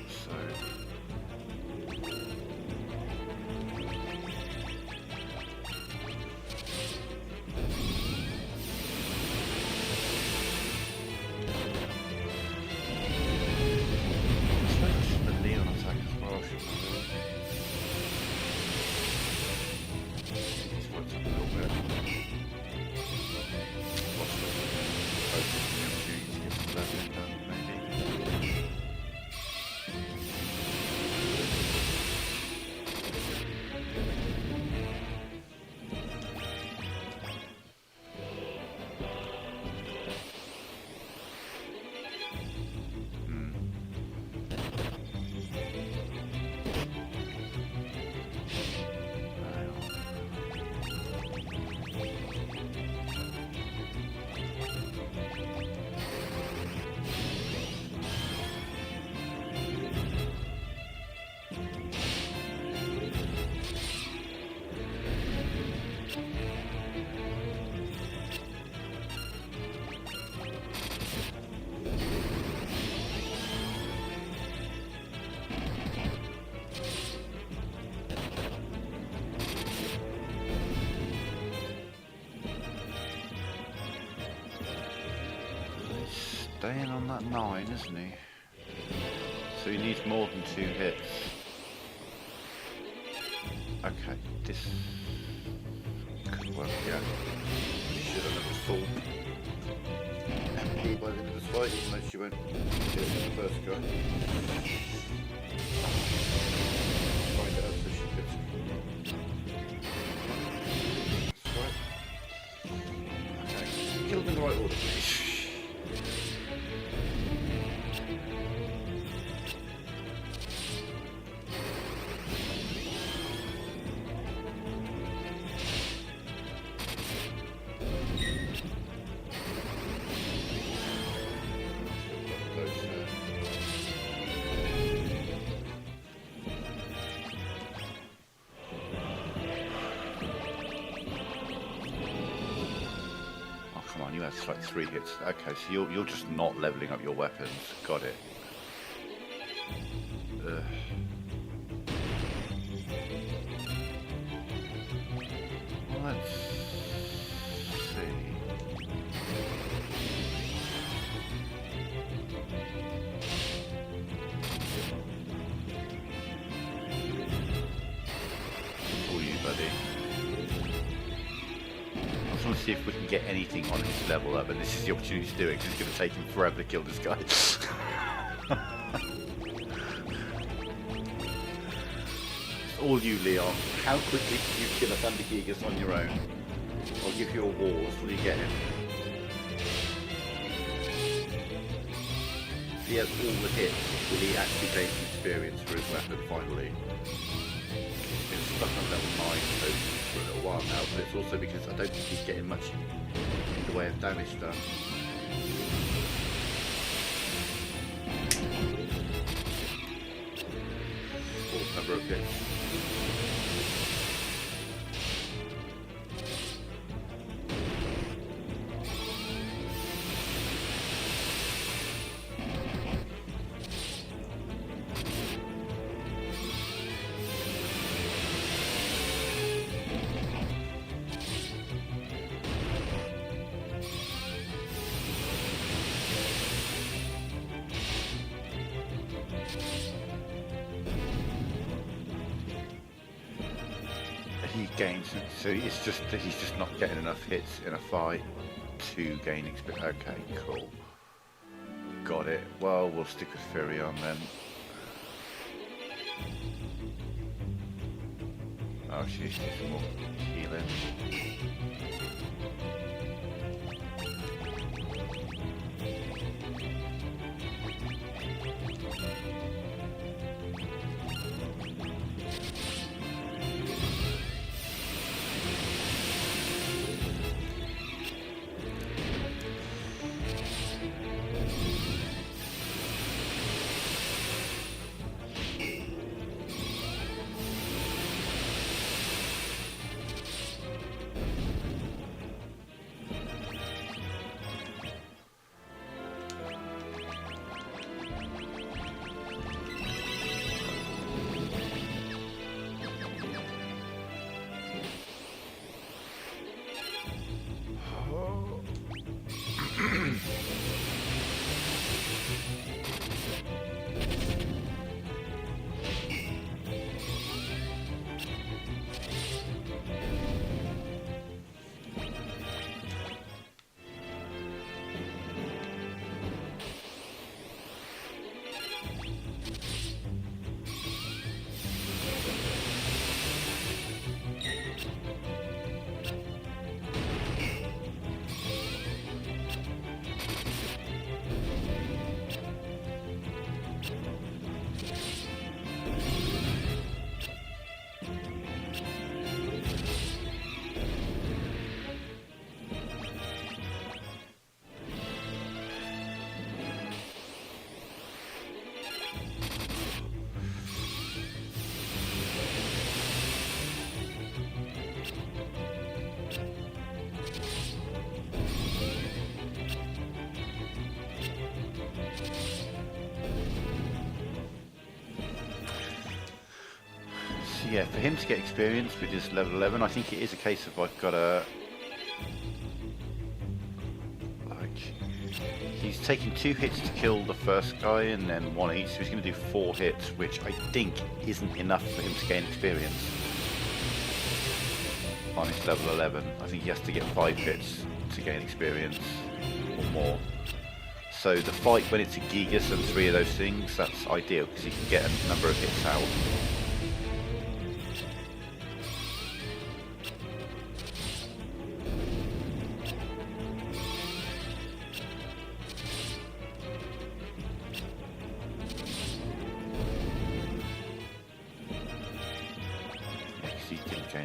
So... Staying on that 9, isn't he? So he needs more than 2 hits. Okay, this could work, yeah. Should have never full MP by the end of this fight, even though she won't get it in the first go. Find it out so she gets it. That's right. Okay, kill them in the right order, please. That's like 3 hits. Okay, so you're just not leveling up your weapons. Got it. Let's see. For you, buddy. I just want to see if we can get anything on his level up, and this is the opportunity to do it because it's going to take him forever to kill this guy. All you, Leon. How quickly can you kill a Thundergigas on your own? I'll give you a wall until you get him. If he has all the hits, will he actually gain some experience for his weapon finally? He's been stuck on level 9 for a little while now, but it's also because I don't think he's getting much in the way of damage done. Fourth number of hits. He gains, so it's just that he's just not getting enough hits in a fight to gain experience. Okay, cool. Got it. Well, we'll stick with Furion then. Oh, she's just more healing. So yeah, for him to get experience with his level 11, I think it is a case of I've got to... Like, he's taking 2 hits to kill the first guy and then 1 each, so he's going to do 4 hits, which I think isn't enough for him to gain experience on his level 11. I think he has to get 5 hits to gain experience or more. So the fight when it's a Gigas and 3 of those things, that's ideal because you can get a number of hits out.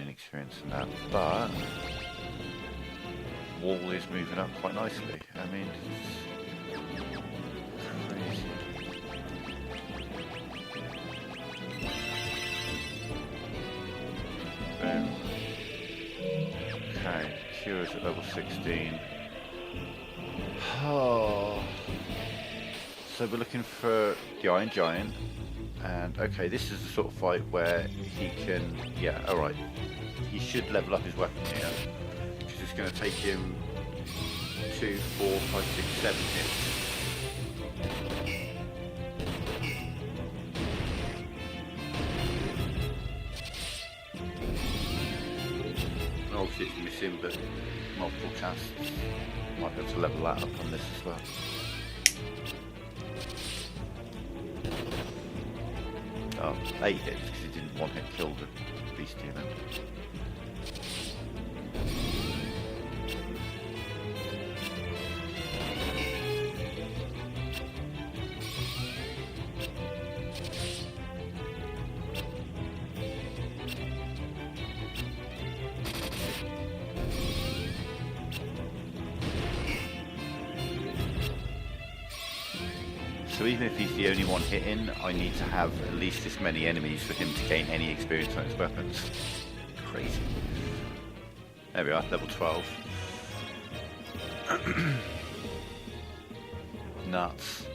Experience in that, but Wall is moving up quite nicely. I mean, it's crazy. Boom. Okay, Cure is at level 16. Oh. So we're looking for the Iron Giant, and okay, this is the sort of fight where he can, yeah, alright. He should level up his weapon here, because it's going to take him 2, 4, 5, 6, 7 hits. And obviously it's missing, but multiple casts might be able to level that up on this as well. Oh, 8 hits, because he didn't 1-hit kill the beast demon. So even if he's the only one hitting, I need to have at least this many enemies for him to gain any experience on his weapons. Crazy. There we are, level 12. Nuts.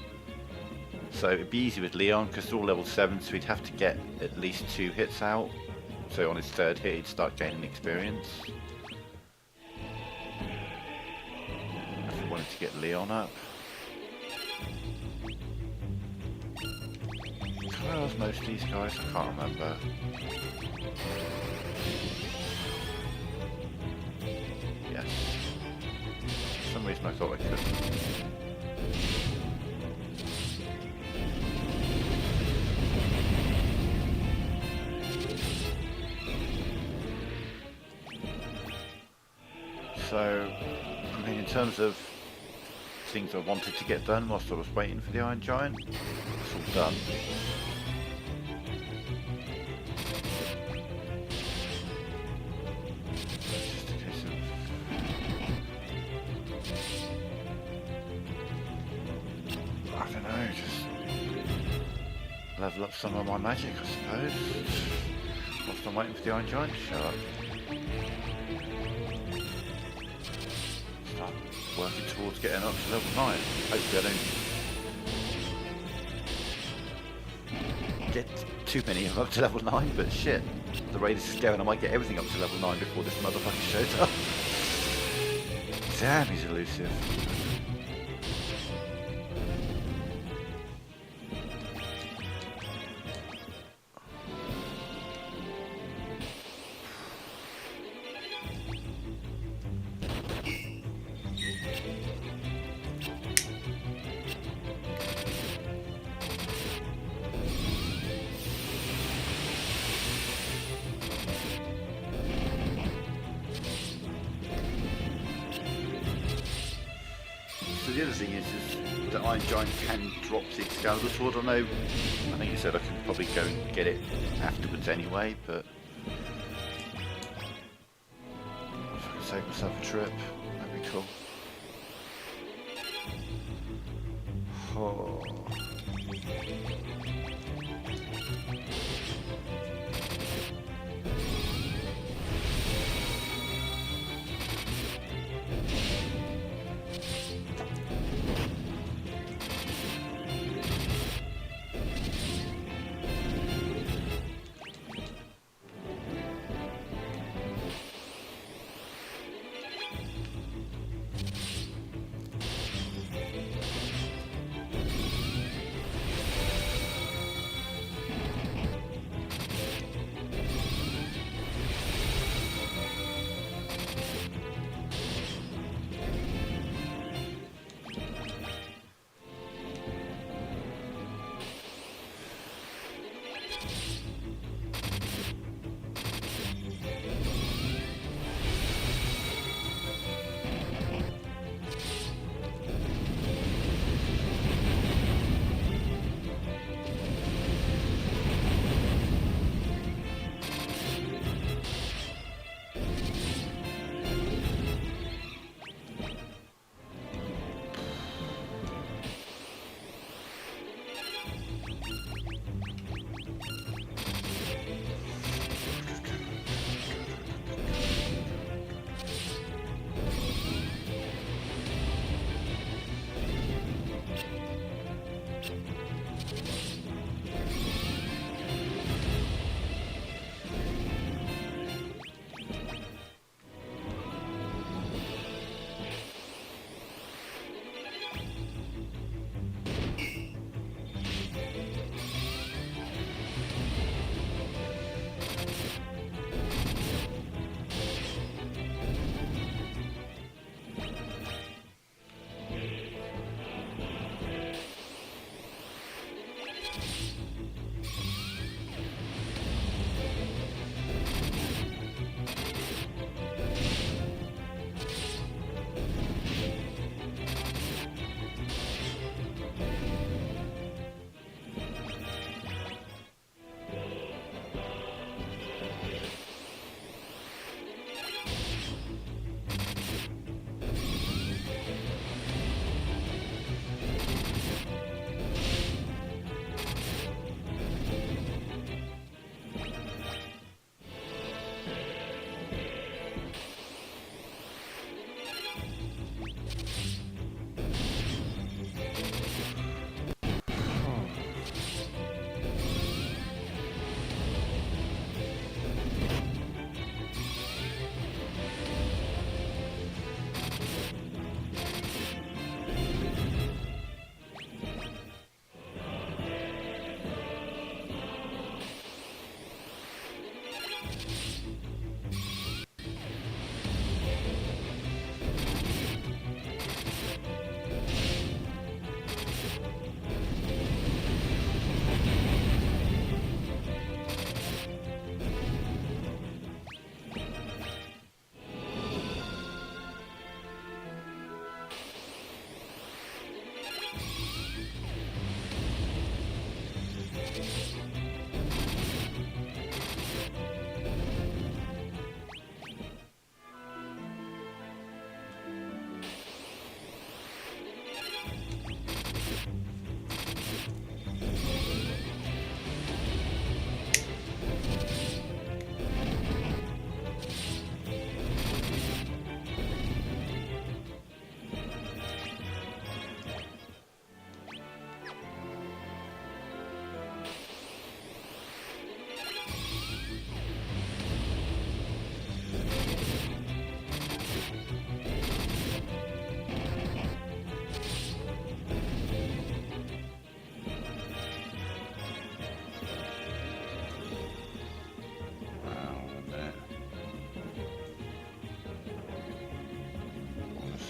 So it'd be easy with Leon because they're all level 7, so he'd have to get at least 2 hits out. So on his 3rd hit he'd start gaining experience. If we wanted to get Leon up. Where else most of these guys? I can't remember. Yes. For some reason I thought I could. So, I mean, in terms of things I wanted to get done whilst I was waiting for the Iron Giant, it's all done. Level up some of my magic, I suppose, whilst I'm waiting for the Iron Giant to show up. Start working towards getting up to level 9. Hopefully I don't get too many of them up to level 9, but shit, the rate this is going, I might get everything up to level 9 before this motherfucker shows up. Damn, he's elusive. The other thing is that Iron Giant can drop the Excalibur Sword. I know, I think you said I can probably go and get it afterwards anyway, but if I can save myself a trip, that'd be cool. Oh.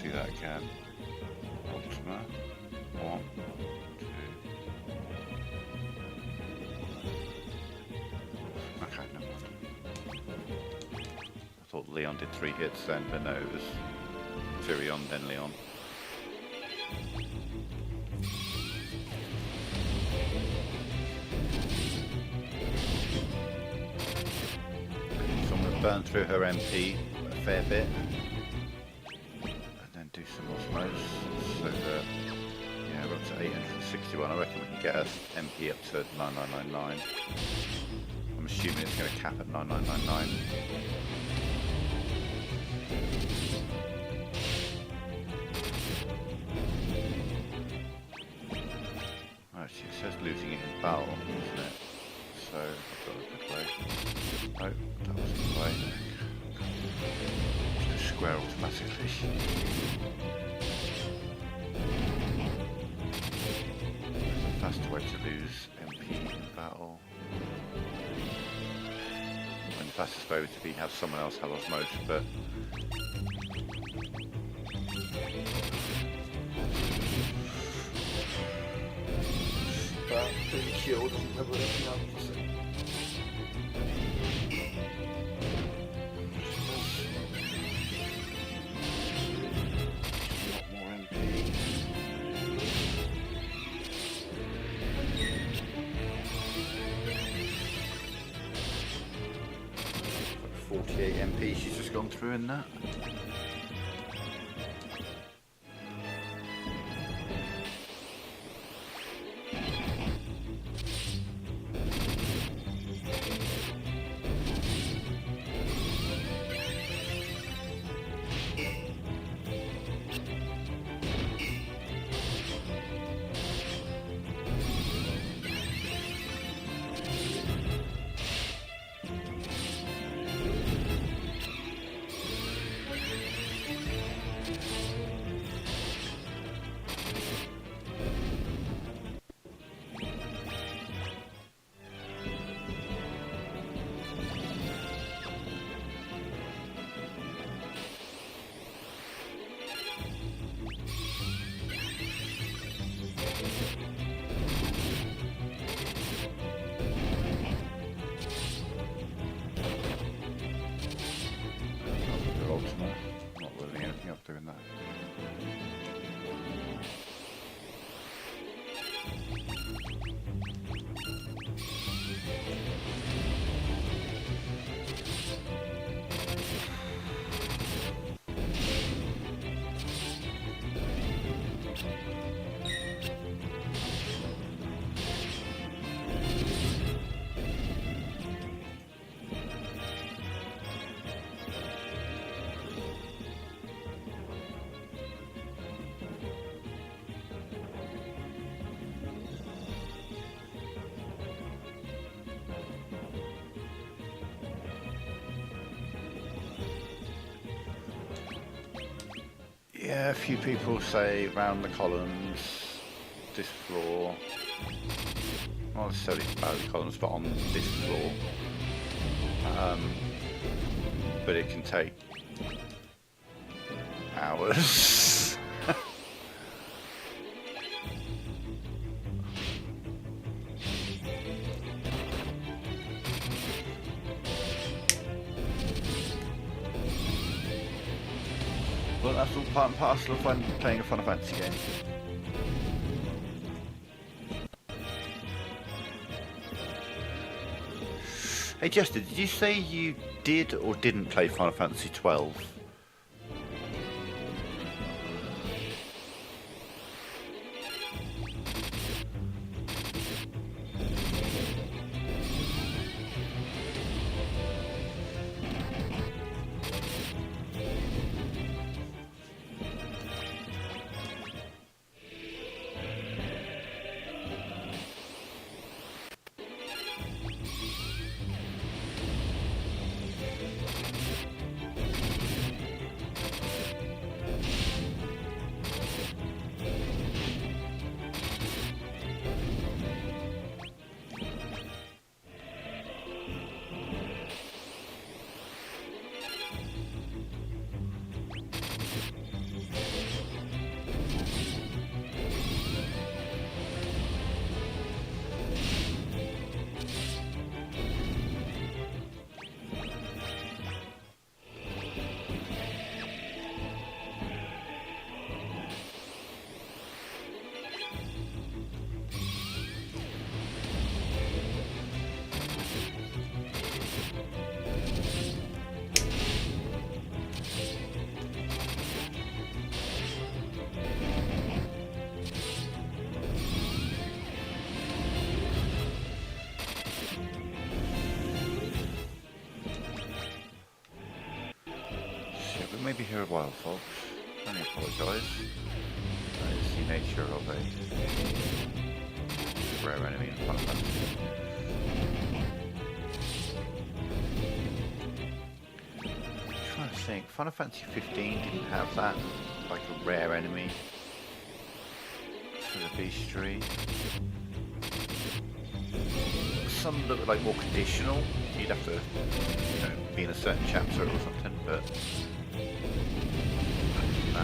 See that again. Ultima. 1, 2. Okay, never mind. I thought Leon did 3 hits then, but no, it was Virion, then Leon. So I'm going to burn through her MP a fair bit. Do some osmosis so that, yeah, we're up to 861. I reckon we can get our MP up to 9999. I'm assuming it's going to cap at 9999. Actually, it says losing it in battle, isn't it? So I've got a good way. Oh, that wasn't the way. Square automatically. There's a faster way to lose MP in battle. And the fastest way would be have someone else have osmosis, but being killed and never looking up. more MP. 48 MP she's just gone through in that. Not really anything up doing that. Yeah, a few people say round the columns, this floor, not necessarily about the columns, but on this floor. But it can take hours. Well, that's all part and parcel of playing a Final Fantasy game. Hey Jester, did you say you did or didn't play Final Fantasy 12? Maybe here a while, folks. I only apologise. That is the nature of a rare enemy in Final Fantasy. I'm trying to think. Final Fantasy 15 didn't have that, like a rare enemy for the bestiary. Some look like more conditional. You'd have to, you know, be in a certain chapter or something, but. I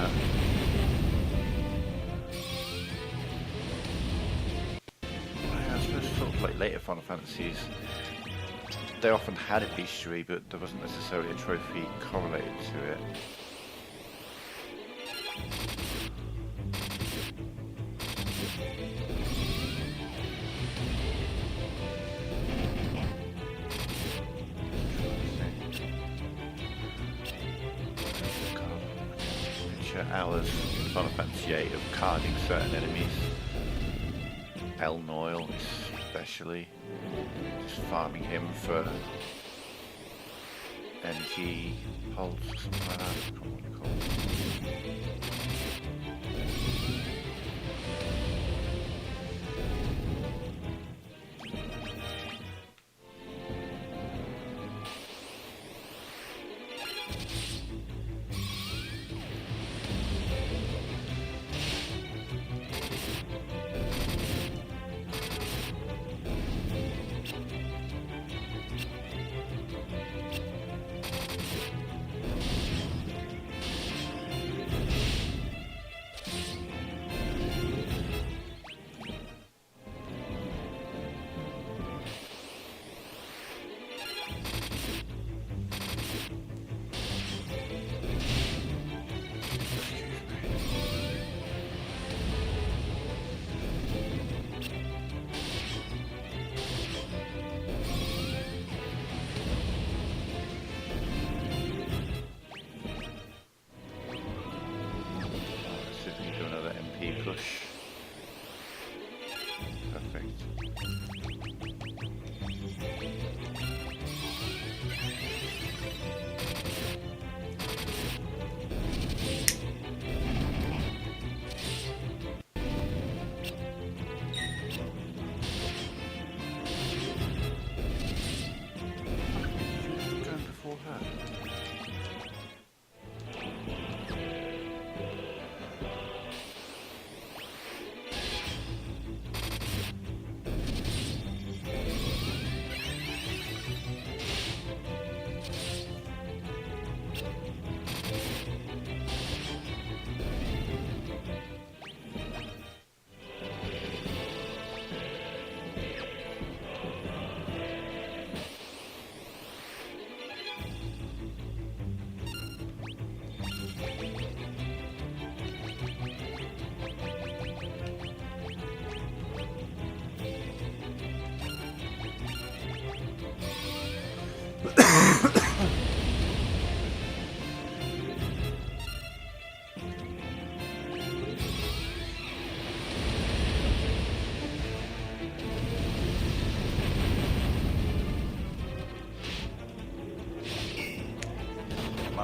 suppose sort of like later Final Fantasies, they often had a bestiary, but there wasn't necessarily a trophy correlated to it. Hours in Final Fantasy VIII of carding certain enemies. Elnoil especially. Just farming him for energy pulse or something like that. I can't remember what they're called.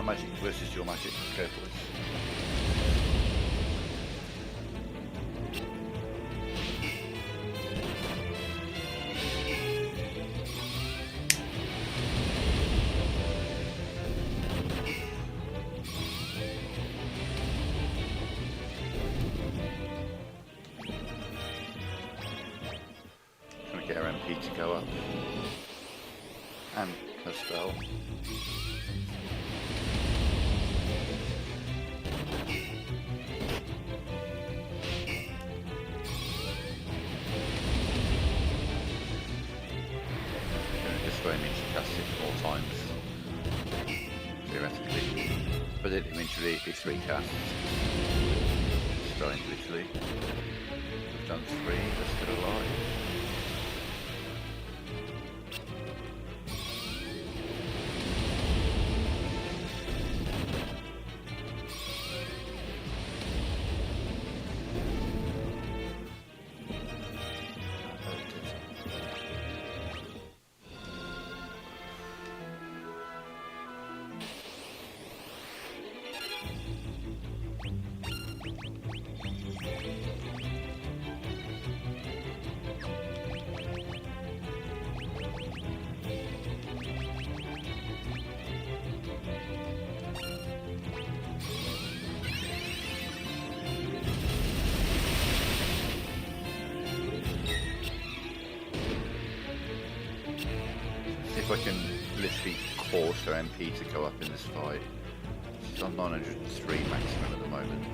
My magic versus your magic. Go for it. Trying to get her MP to go up. And her spell. This way means she casts it 4 times, theoretically. But then eventually it'd be 3 casts. Spell individually. We've done 3, they're still alive. See if I can literally force her MP to go up in this fight. She's on 903 maximum at the moment.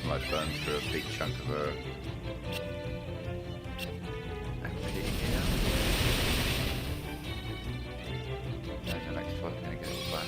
Might burn through a big chunk of her MP here. And the next fight I'm going to get it back.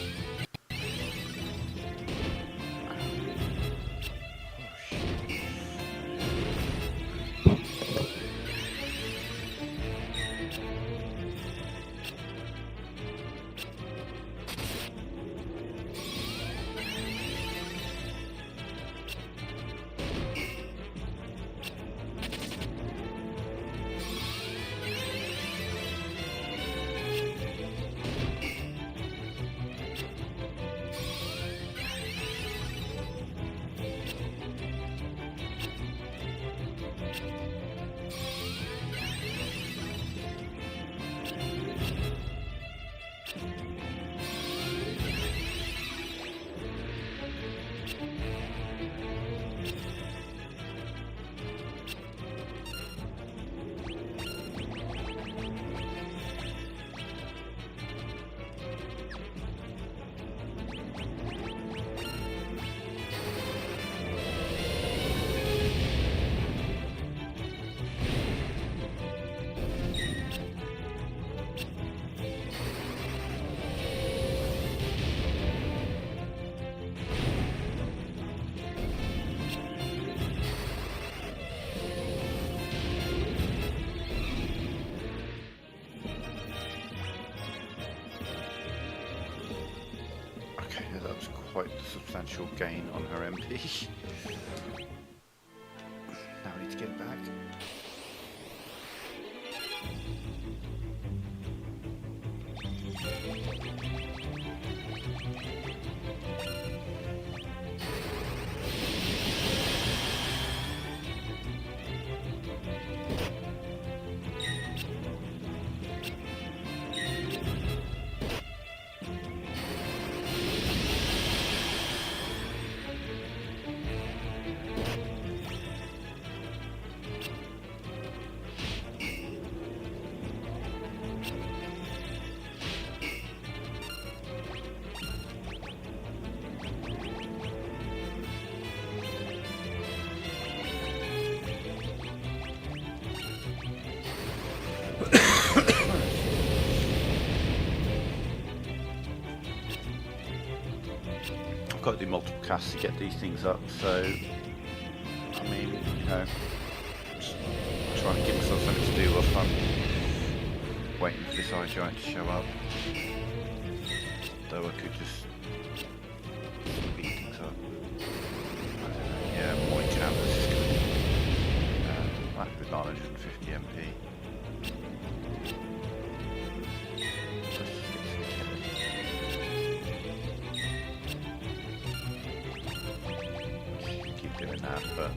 Quite a substantial gain on her MP. Now we need to get it back. I've got to do multiple casts to get these things up, so I mean, you know, just trying to give myself something to do whilst I'm waiting for this eye giant to show up. Though I could just speed things up. I don't know, yeah, point canvas is good. doing that, but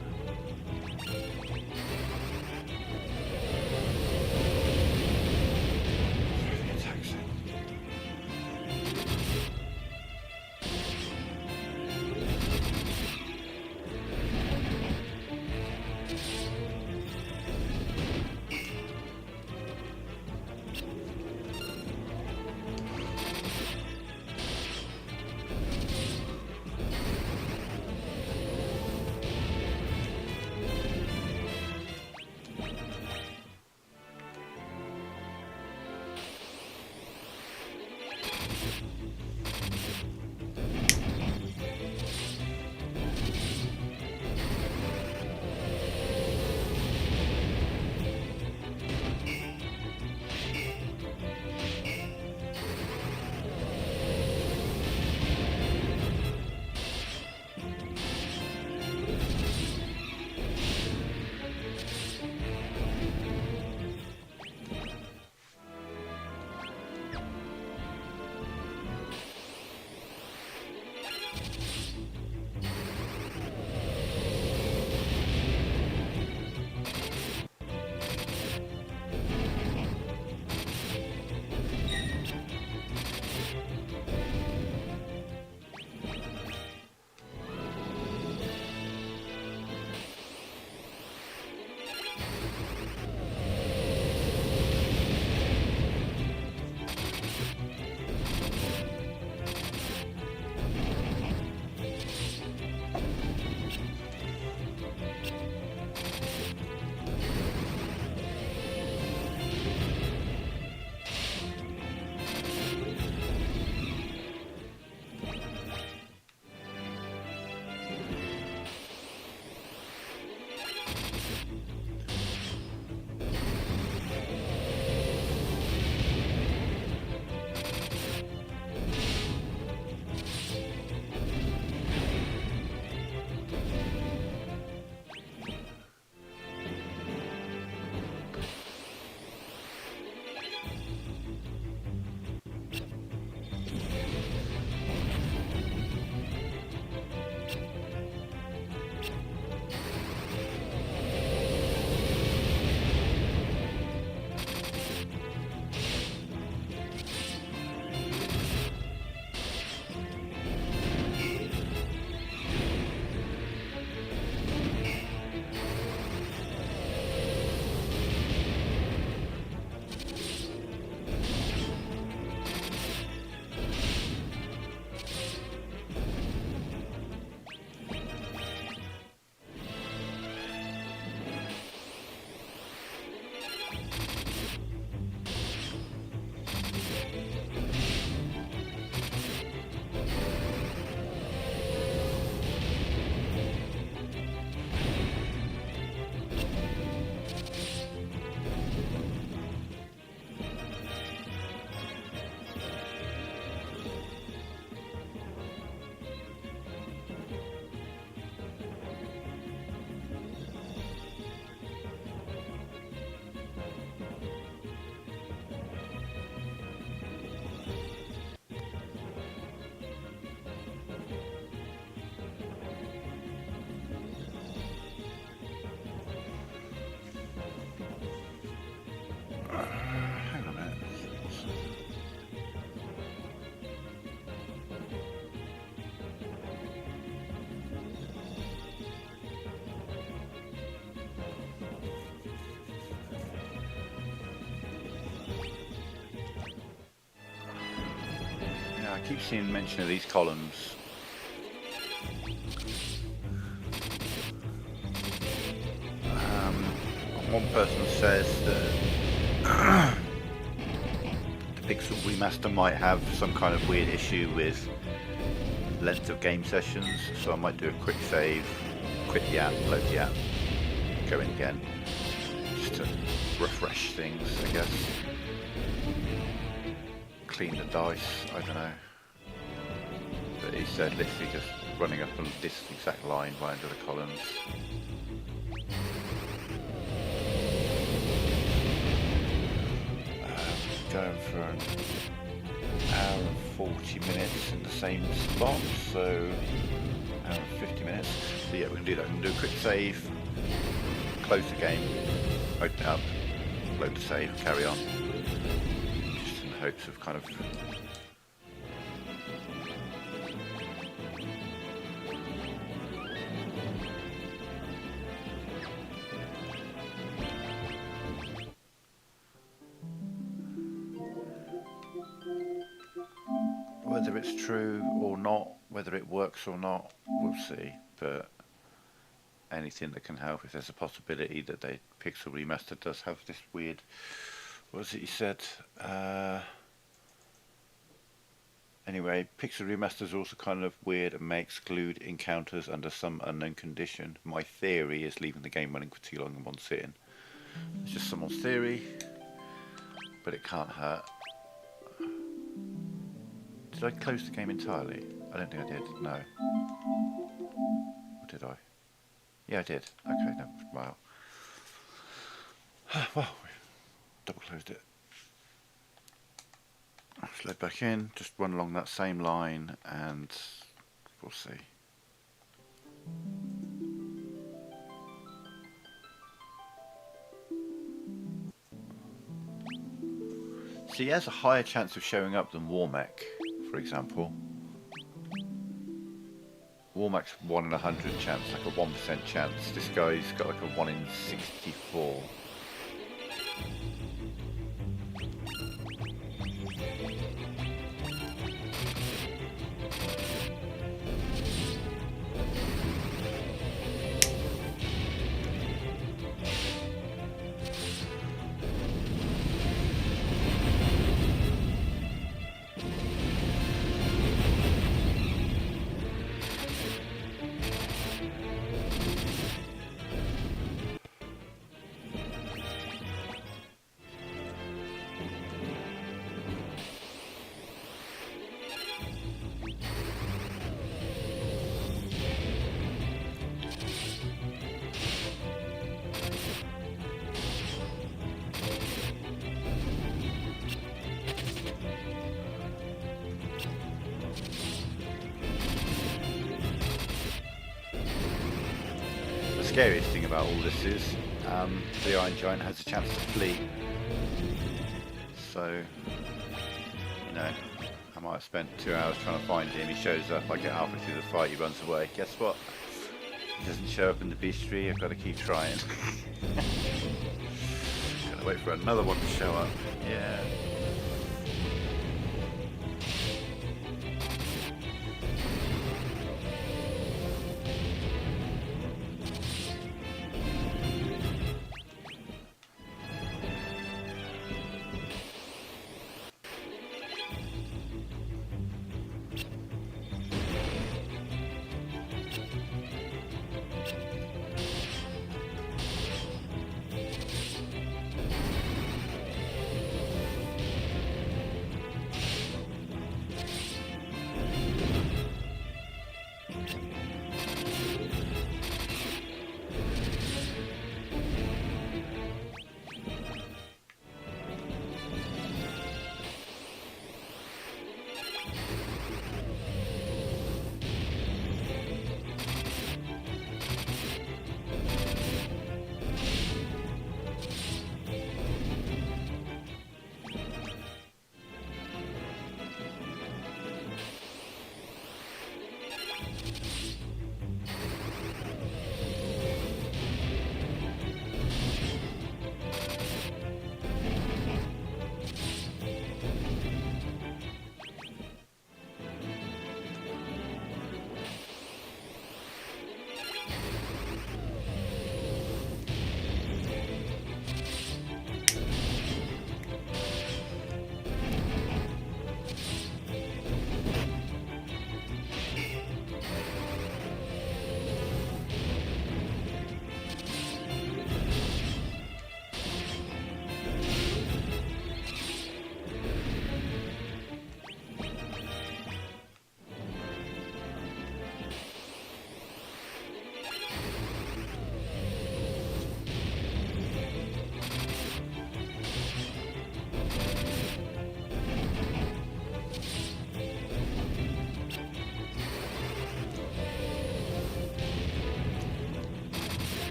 hang on a minute. Yeah, I keep seeing mention of these columns. One person says that the Pixel Remaster might have some kind of weird issue with length of game sessions, so I might do a quick save, quit the app, load the app, go in again, just to refresh things, I guess. Clean the dice, I don't know. But he said literally just running up on this exact line right under the columns. Going for an hour and 40 minutes in the same spot, so hour and 50 minutes. So yeah, we can do that. We can do a quick save, close the game, open it up, load the save, carry on. Just in hopes of kind of whether it's true or not, whether it works or not, we'll see. But anything that can help, if there's a possibility that they Pixel Remaster does have this weird, what was it you said? Anyway, Pixel Remaster is also kind of weird and may exclude encounters under some unknown condition. My theory is leaving the game running for too long in one sitting. It's just someone's theory, but it can't hurt. Did I close the game entirely? I don't think I did, no. Or did I? Yeah, I did. Okay, no, wow. Well, we double closed it. Let's load back in, just run along that same line and we'll see. So he has a higher chance of showing up than Warmech, for example. Warmech's 1 in 100 chance, like a 1% chance. This guy's got like a 1 in 64. The scariest thing about all this is the Iron Giant has a chance to flee. So, you know, I might have spent 2 hours trying to find him. He shows up, I get halfway through the fight, he runs away. Guess what? He doesn't show up in the bestiary, I've got to keep trying. Gotta wait for another one to show up. Yeah.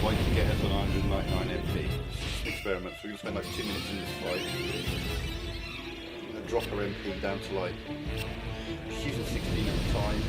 like to get us on 199 MP. It's just an experiment, so we're going to spend like 2 minutes in this fight. I'm going to drop our MP down to like, just using 16 at a time.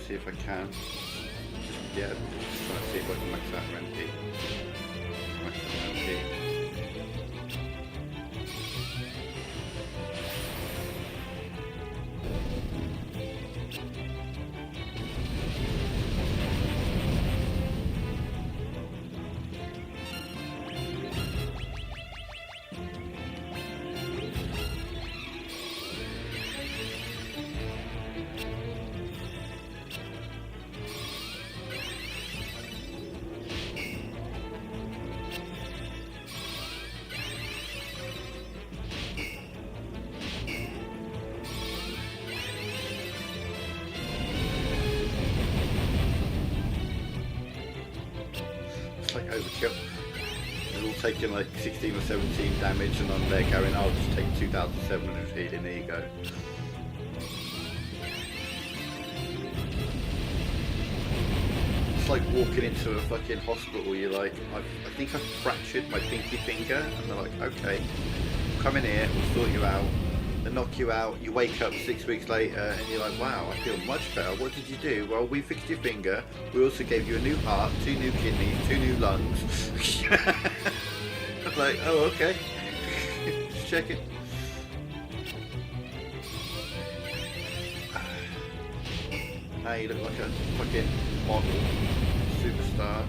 See if I can. Yeah, just trying to see if I can max out our MP. Max out our MP. Like overkill. They're all taking like 16 or 17 damage and I'm there going, I'll just take 2,700 healing, there you go. It's like walking into a fucking hospital, you're like, I think I've fractured my pinky finger, and they're like, okay, come in here, we'll sort you out. They knock you out, you wake up 6 weeks later and you're like, wow, I feel much better. What did you do? Well, we fixed your finger, we also gave you a new heart, 2 new kidneys, 2 new lungs. I'm like, oh, okay. Just checking. Now you look like a fucking model, superstar.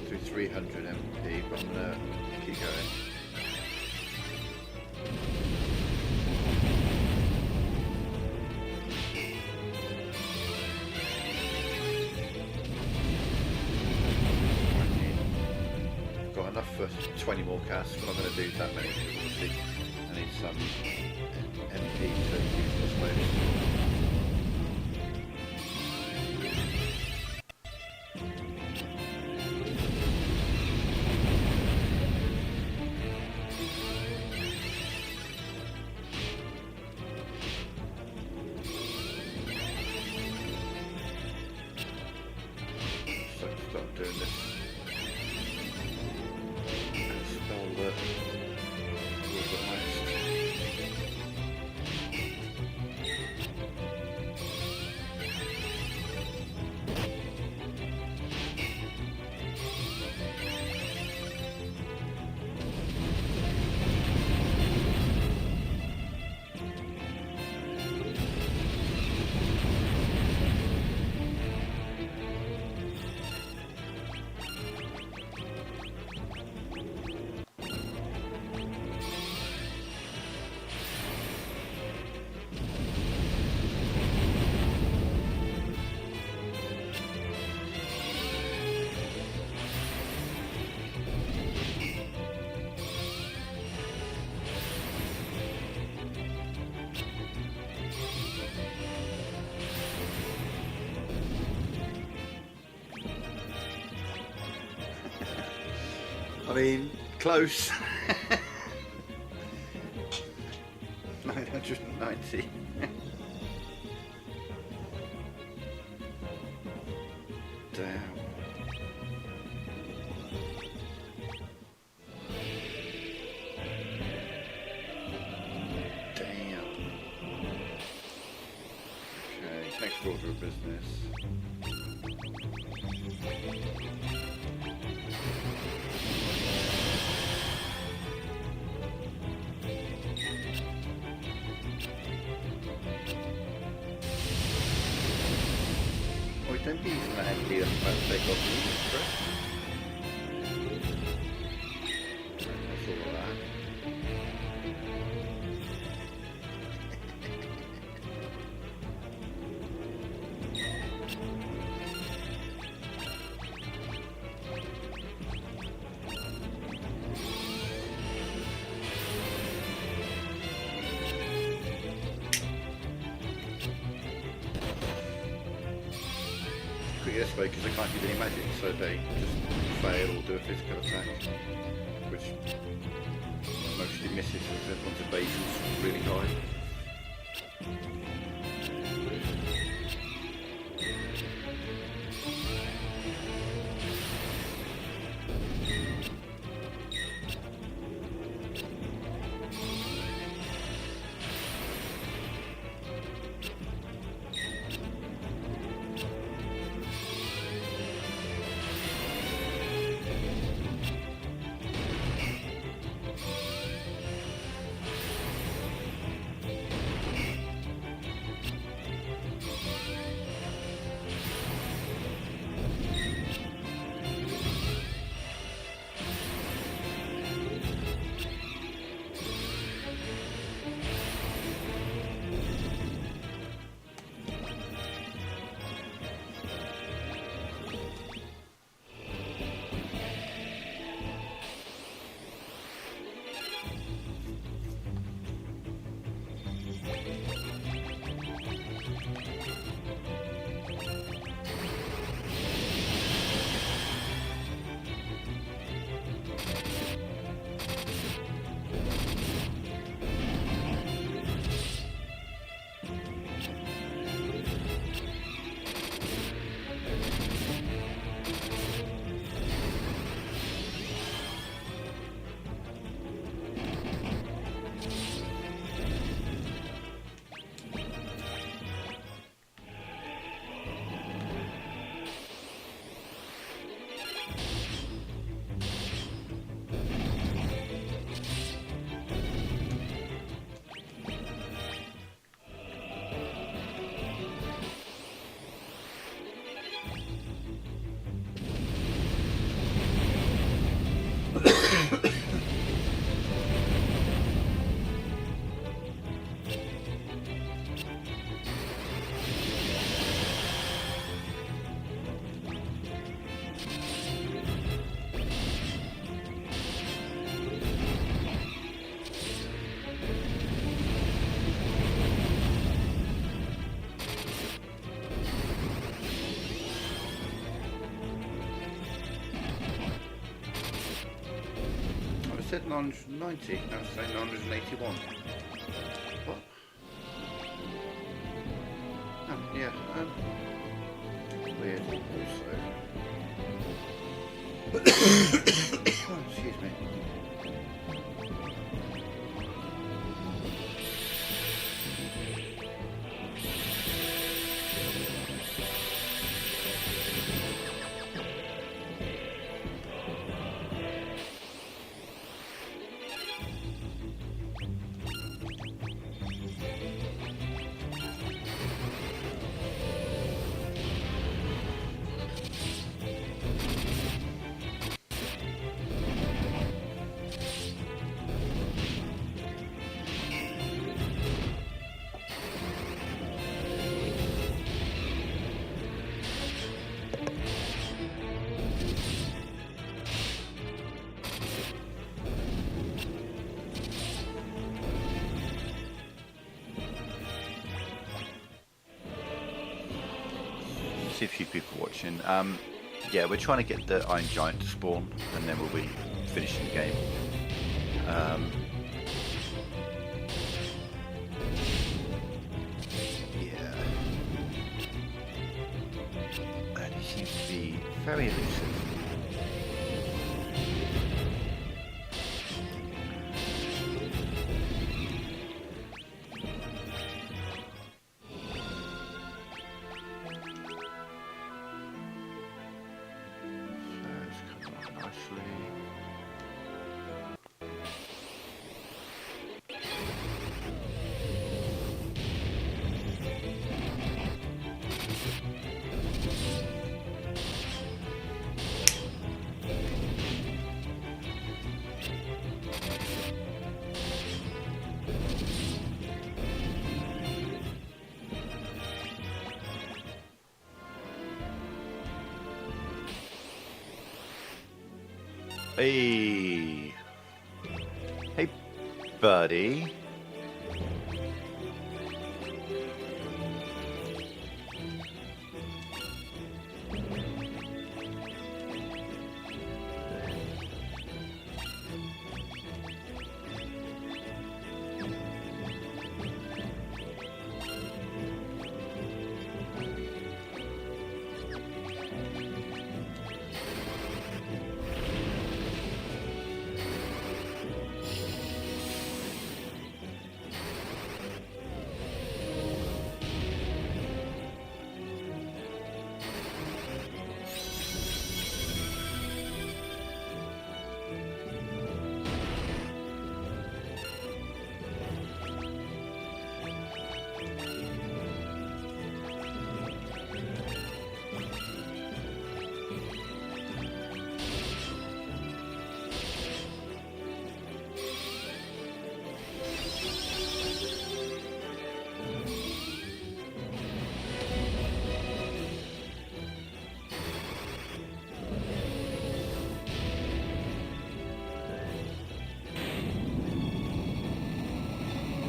Through 300 MP, but I'm gonna keep going. I've got enough for 20 more casts, but I'm not going to do that many because obviously I need some MP to use, I suppose. Stop doing this. Spell that we've got next. mean, close. 990. Damn. Okay, next order of business. Oh, don't be using that empty about to take off the correct? That's all of that. This way because they can't use any magic, so they just fail or do a physical attack, which mostly misses because everyone's evasion's really high. I said 990, now it's saying 981. What? Oh, yeah, weird. Oh, excuse me. See a few people watching. Yeah, we're trying to get the Iron Giant to spawn, and then we'll be finishing the game. Yeah. And he seems to be very elusive. Hey. Hey, buddy.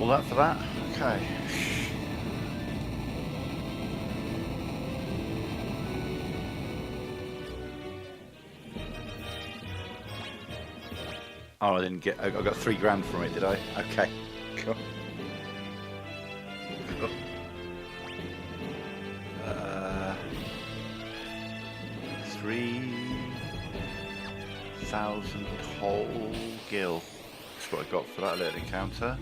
All that for that? Okay. Oh, I didn't get. I got $3,000 from it, did I? Okay. Cool. Cool. 3,000 whole gil. That's what I got for that little encounter.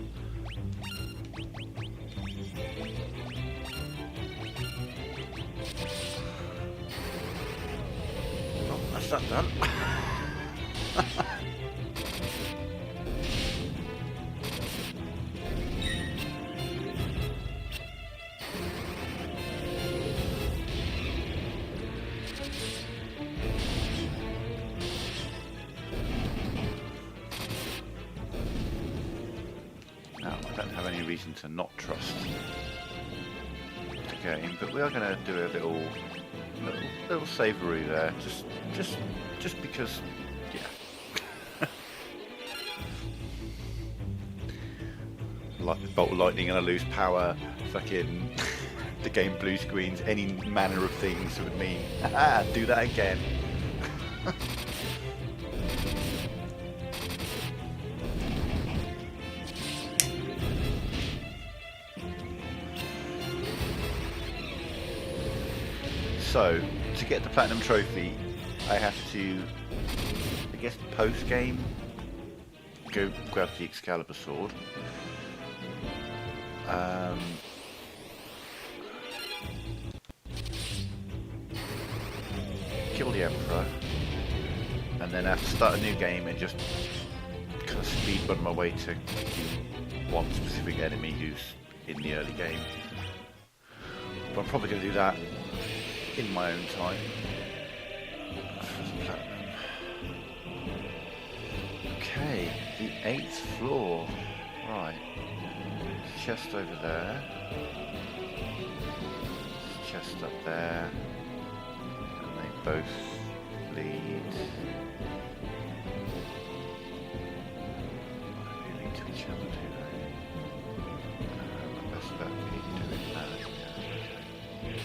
Oh, that's that done. To not trust the game, but we are going to do a little savery there, just because, yeah. Like the bolt of lightning and I lose power, fucking the game blue screens, any manner of things would mean, do that again. So, to get the Platinum Trophy, I have to, I guess, post-game, go grab the Excalibur Sword. Kill the Emperor, and then I have to start a new game and just kind of speed run my way to one specific enemy who's in the early game. But I'm probably going to do that in my own time. Okay, the 8th floor. Right. Chest over there. Chest up there. And they both lead. They lead to each other, do they? That's about me doing that. Yeah.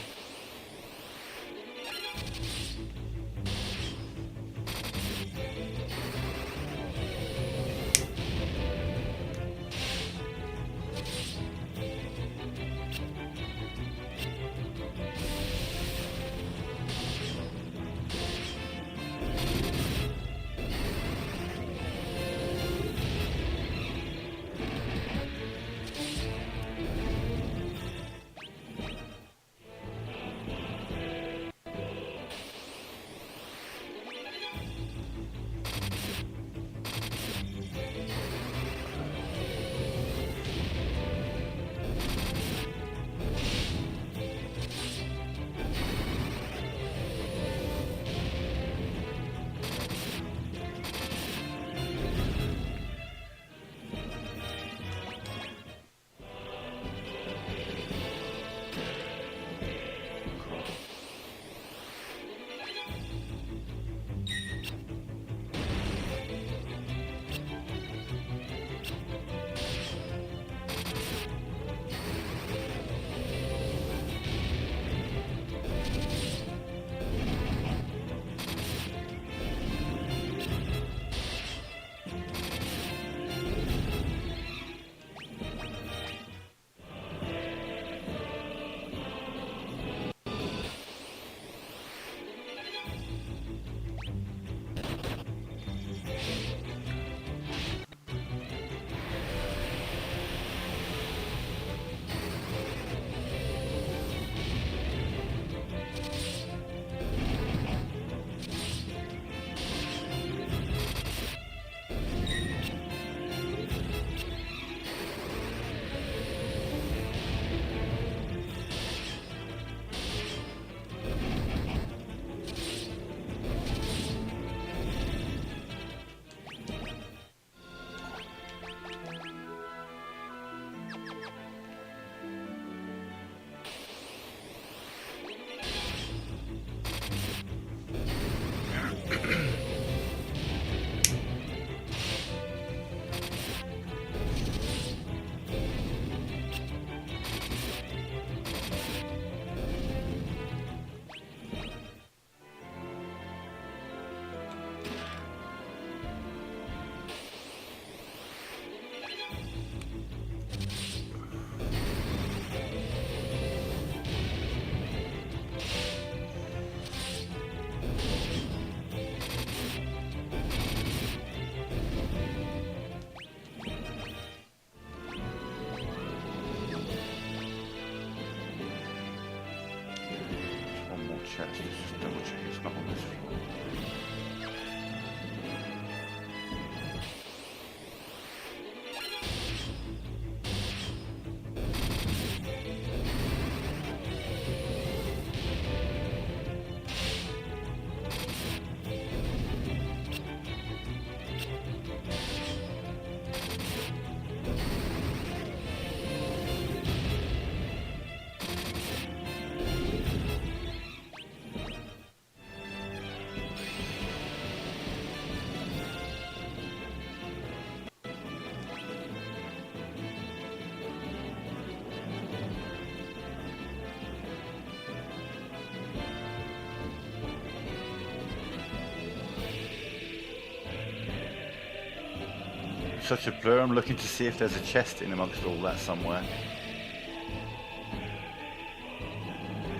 such a blur. I'm looking to see if there's a chest in amongst all that somewhere.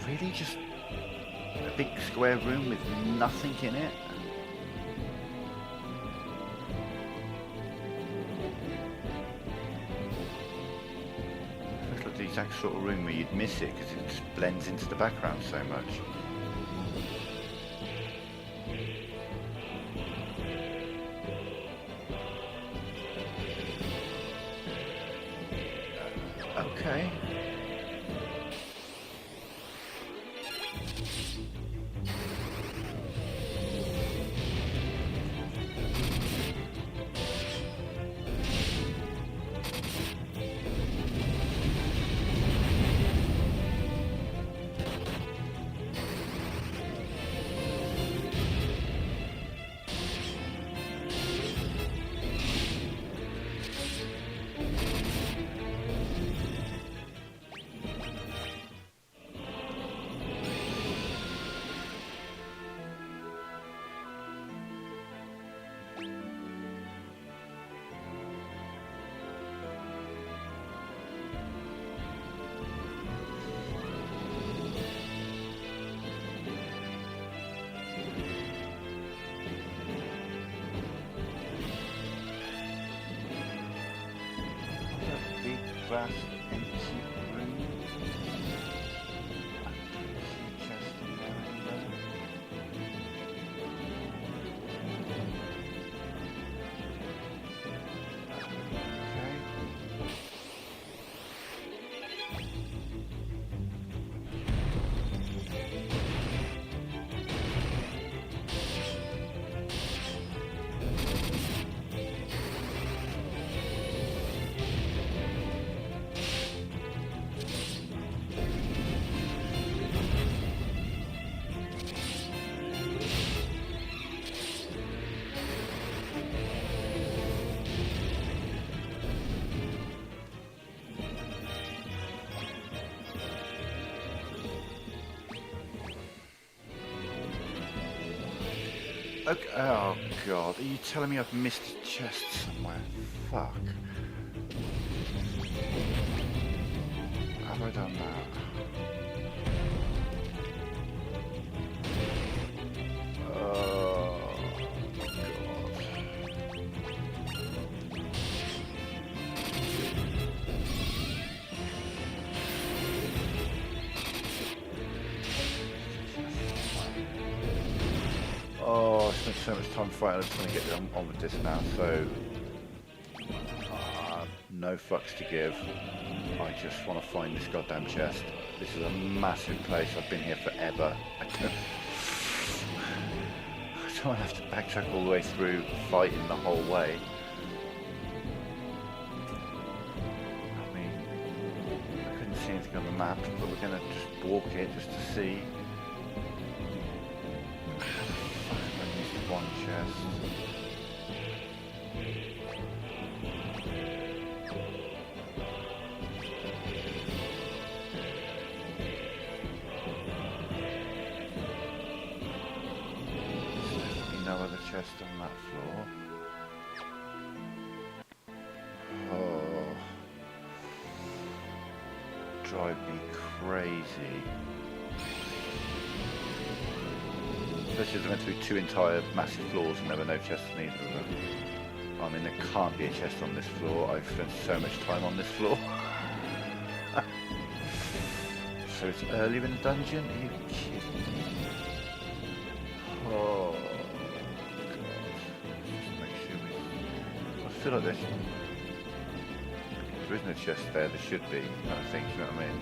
Really, just a big square room with nothing in it? Looks like the exact sort of room where you'd miss it because it just blends into the background so much. Okay. Vast empty room. I don't see a chest in there anywhere. Okay. Oh god, are you telling me I've missed a chest somewhere? Fuck. Have I done that? Oh god. Oh, I spent so much time fighting. I just want to get on with this now. So, no fucks to give. I just want to find this goddamn chest. This is a massive place. I've been here forever. I don't have to backtrack all the way through, fighting the whole way. I mean, I couldn't see anything on the map, but we're gonna just walk it just to see. One chest. There's no other chest on that floor. Oh, drive me crazy. Especially there's meant to be two entire massive floors and there were no chests in either of them. I mean, there can't be a chest on this floor. I've spent so much time on this floor. So it's earlier in the dungeon? Are you kidding me? Oh, God. Just make sure we... I feel like there is no chest there. There should be, I think, you know what I mean?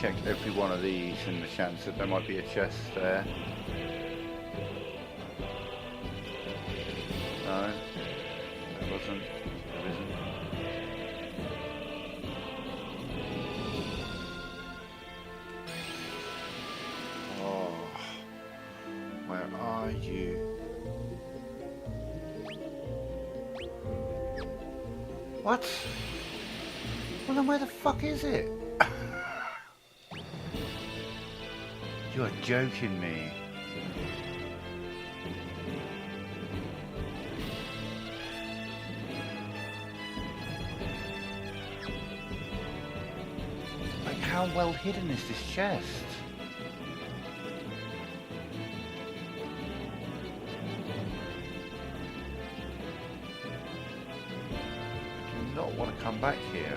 checked every one of these and the chance that there might be a chest there. No, there wasn't. There isn't. Oh, where are you? What? Well then where the fuck is it? You are joking me. Like how well hidden is this chest? I do not want to come back here.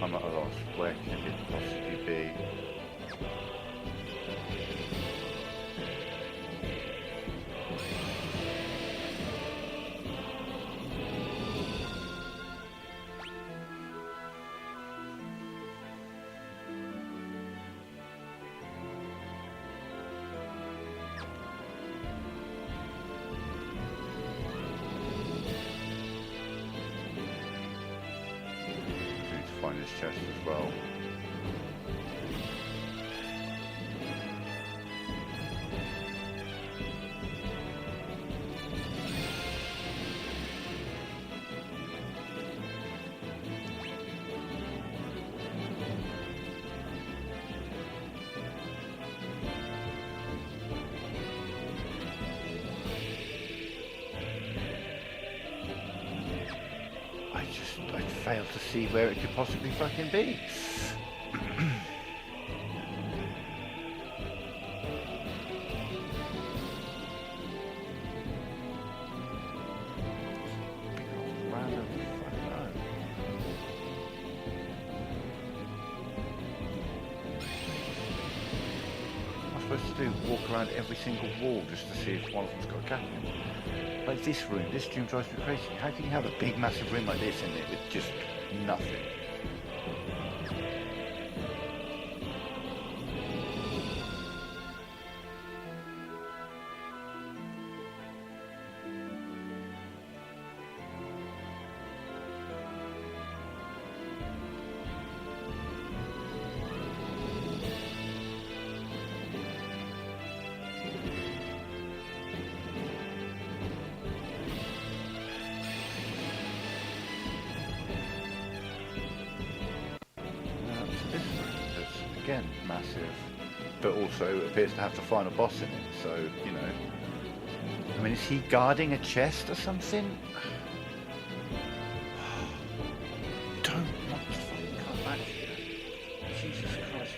I'm at a loss. Where can it possibly be? Find this chest as well. I failed to see where it could possibly fucking be. Random fucking home. What am I supposed to do? Walk around every single wall just to see if one of them's got a gap in it? Like this room drives me crazy. How can you have a big massive room like this in it with just nothing? Again, massive, but also appears to have the final boss in it, so, you know, I mean, is he guarding a chest or something? Don't want to fucking come back here. Jesus Christ.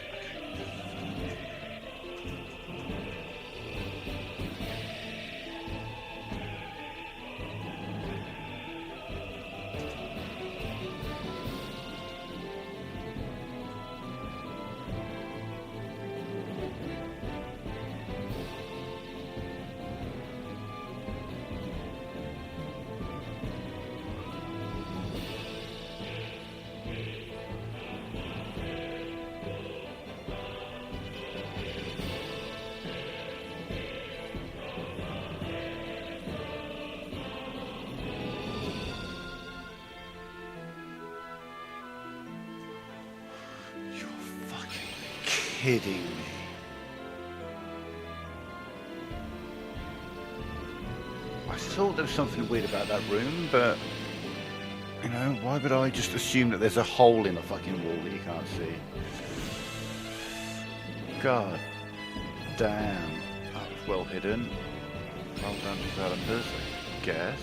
Kidding me. I thought there was something weird about that room, but you know, why would I just assume that there's a hole in the fucking wall that you can't see? God damn, that was well hidden. Well done, developers, I guess.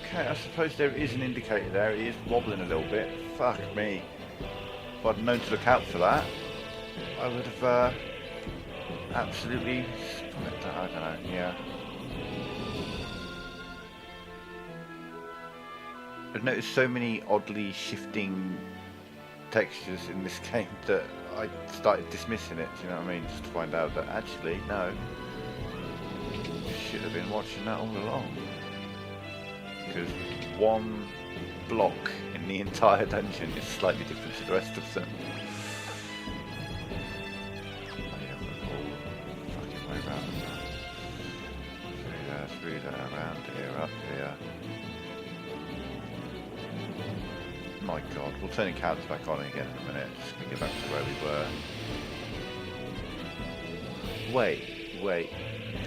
Okay, I suppose there is an indicator there. It is wobbling a little bit. Fuck me. If I'd known to look out for that, I would have absolutely spotted that. I don't know, yeah. I've noticed so many oddly shifting textures in this game that I started dismissing it, do you know what I mean? Just to find out that actually, no. Should have been watching that all along. Because one block in the entire dungeon is slightly different to the rest of them. I have a whole fucking way around that. Through there, around here, up here. My god, we'll turn the counters back on again in a minute, just to get back to where we were.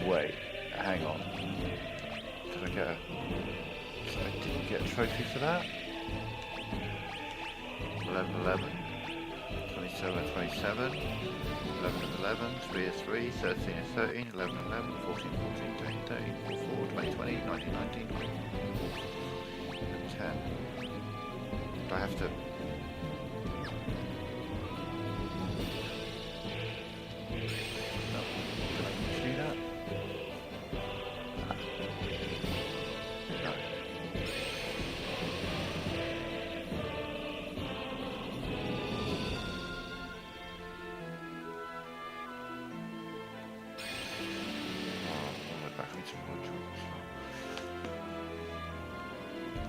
Wait, hang on. Did I get a... I didn't get a trophy for that. 11, 27, 27, 11, 11, 3 is 3, 13 is 13, 11, 11, 14, 14, 13, 13, 4, 20, 20, 19, 19, 20, 10. Do I have to... No. Did I need to do that? No.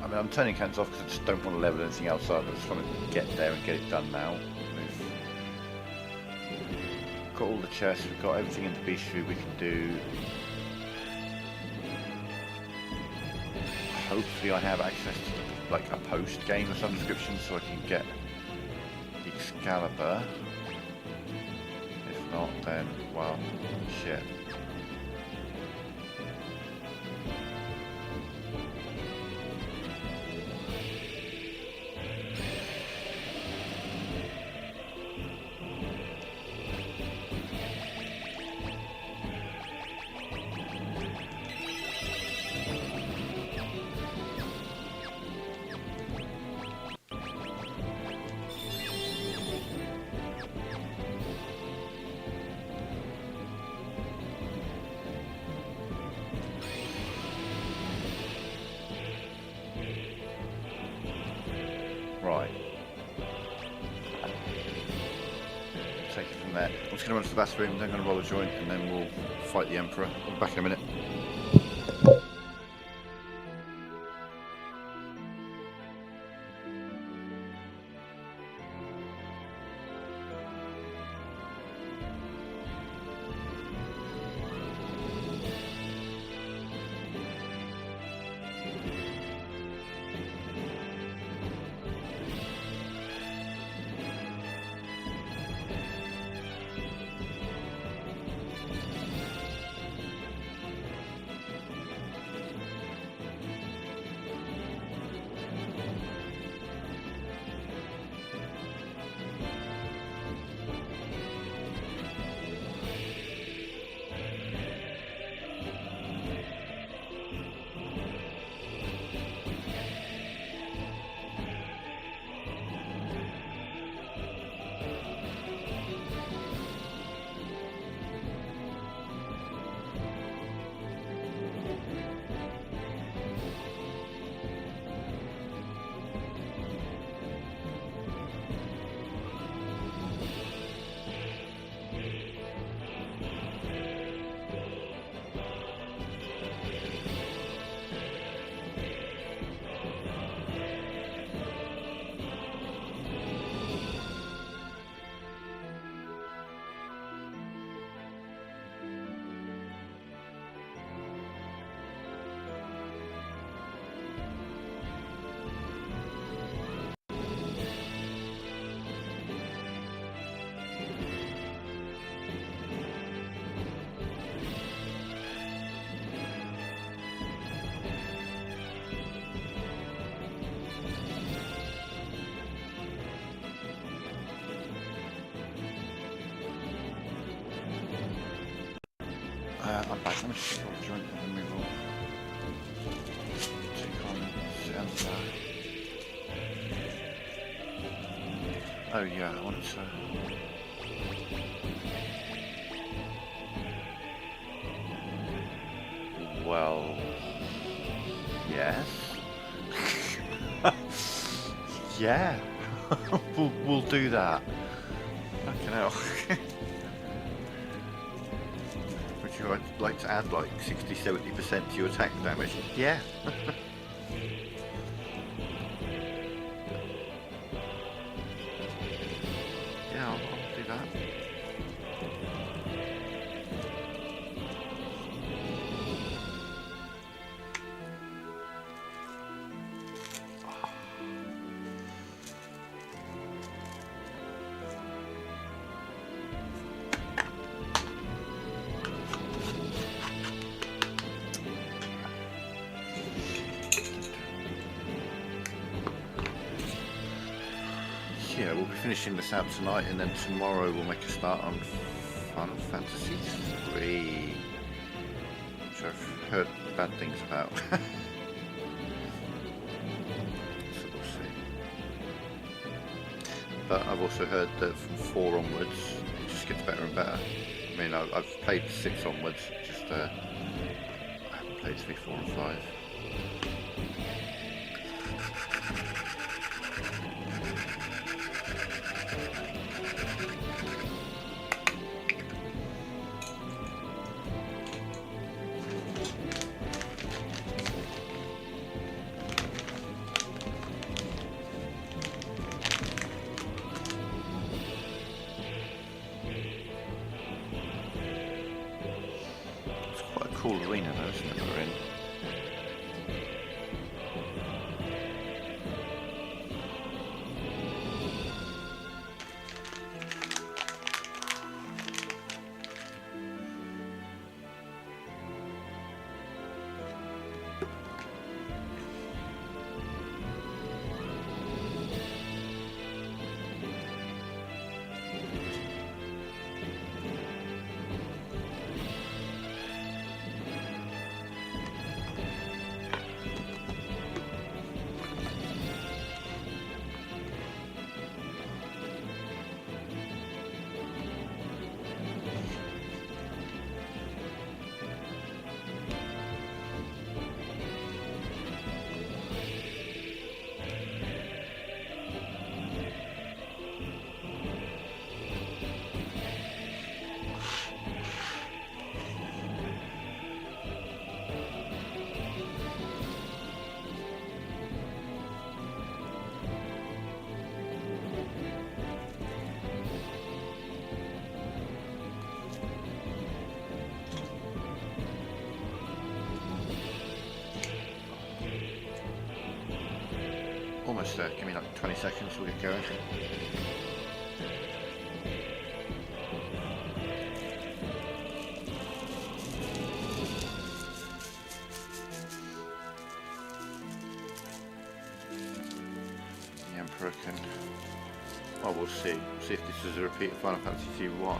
mean, I'm turning cannons off because I just don't want to level anything else up. I just want to get there and get it done now. We've got all the chests, we've got everything in the bestiary we can do. Hopefully I have access to like a post game of some description so I can get the Excalibur. If not, then, well, shit. Right. Take it from there. I'm just going to run to the bathroom, then going to roll a joint, and then we'll fight the Emperor. I'll be back in a minute. I'm back. Let me just roll a joint and then we will take on Zelda. Oh yeah, I wanted to... Well... Yes? Yeah! we'll do that. Fucking hell. I'd like to add like 60-70% to your attack damage. Yeah. Yeah, I'll do that. Yeah, we'll be finishing this out tonight, and then tomorrow we'll make a start on Final Fantasy I-VIII, which I've heard bad things about. So we'll see. But I've also heard that from 4 onwards, it just gets better and better. I mean, I've played 6 onwards, just I haven't played 3, 4 and 5. cool arena though, isn't it, that we're in? Almost there. Give me like 20 seconds, we'll get going. The Emperor can... Oh, we'll see. We'll see if this is a repeat of Final Fantasy I.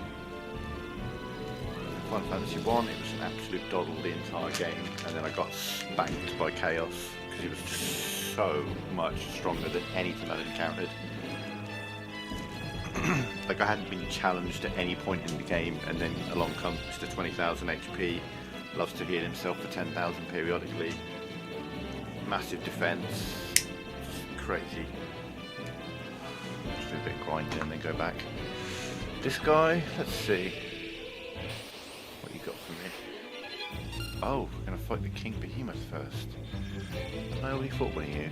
Final Fantasy I, it was an absolute doddle the entire game, and then I got spanked by Chaos, because he was just so much stronger than anything I'd encountered. Like, I hadn't been challenged at any point in the game, and then along comes Mr. 20,000 HP, loves to heal himself for 10,000 periodically. Massive defense, crazy. Just do a bit of grinding and then go back. This guy, let's see. What you got for me? Oh, we're going to fight the King Behemoth first. I already fought one of you.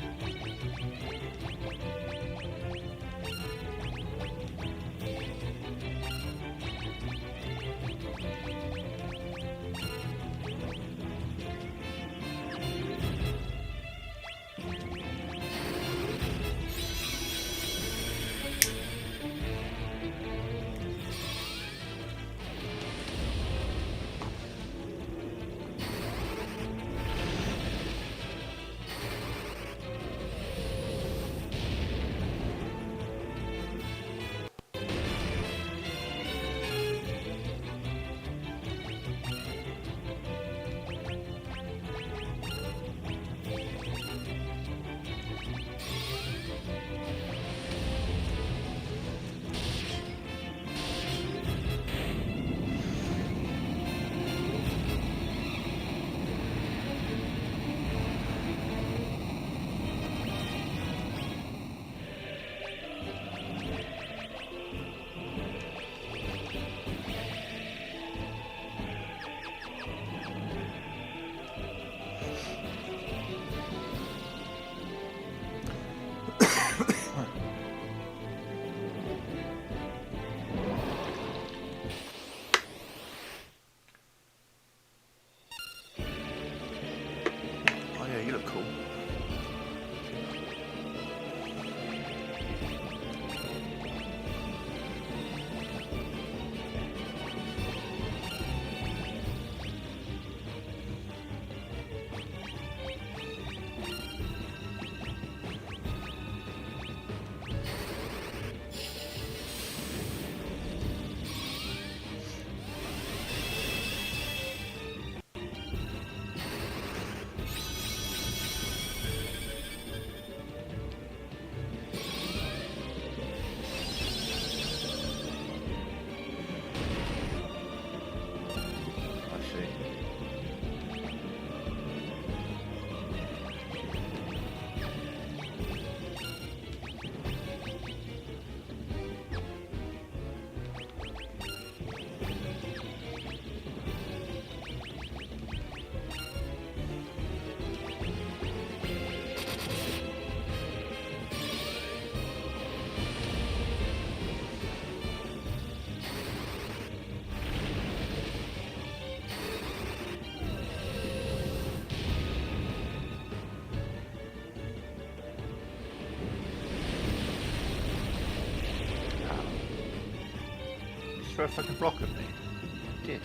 throw a fucking block at me? He did.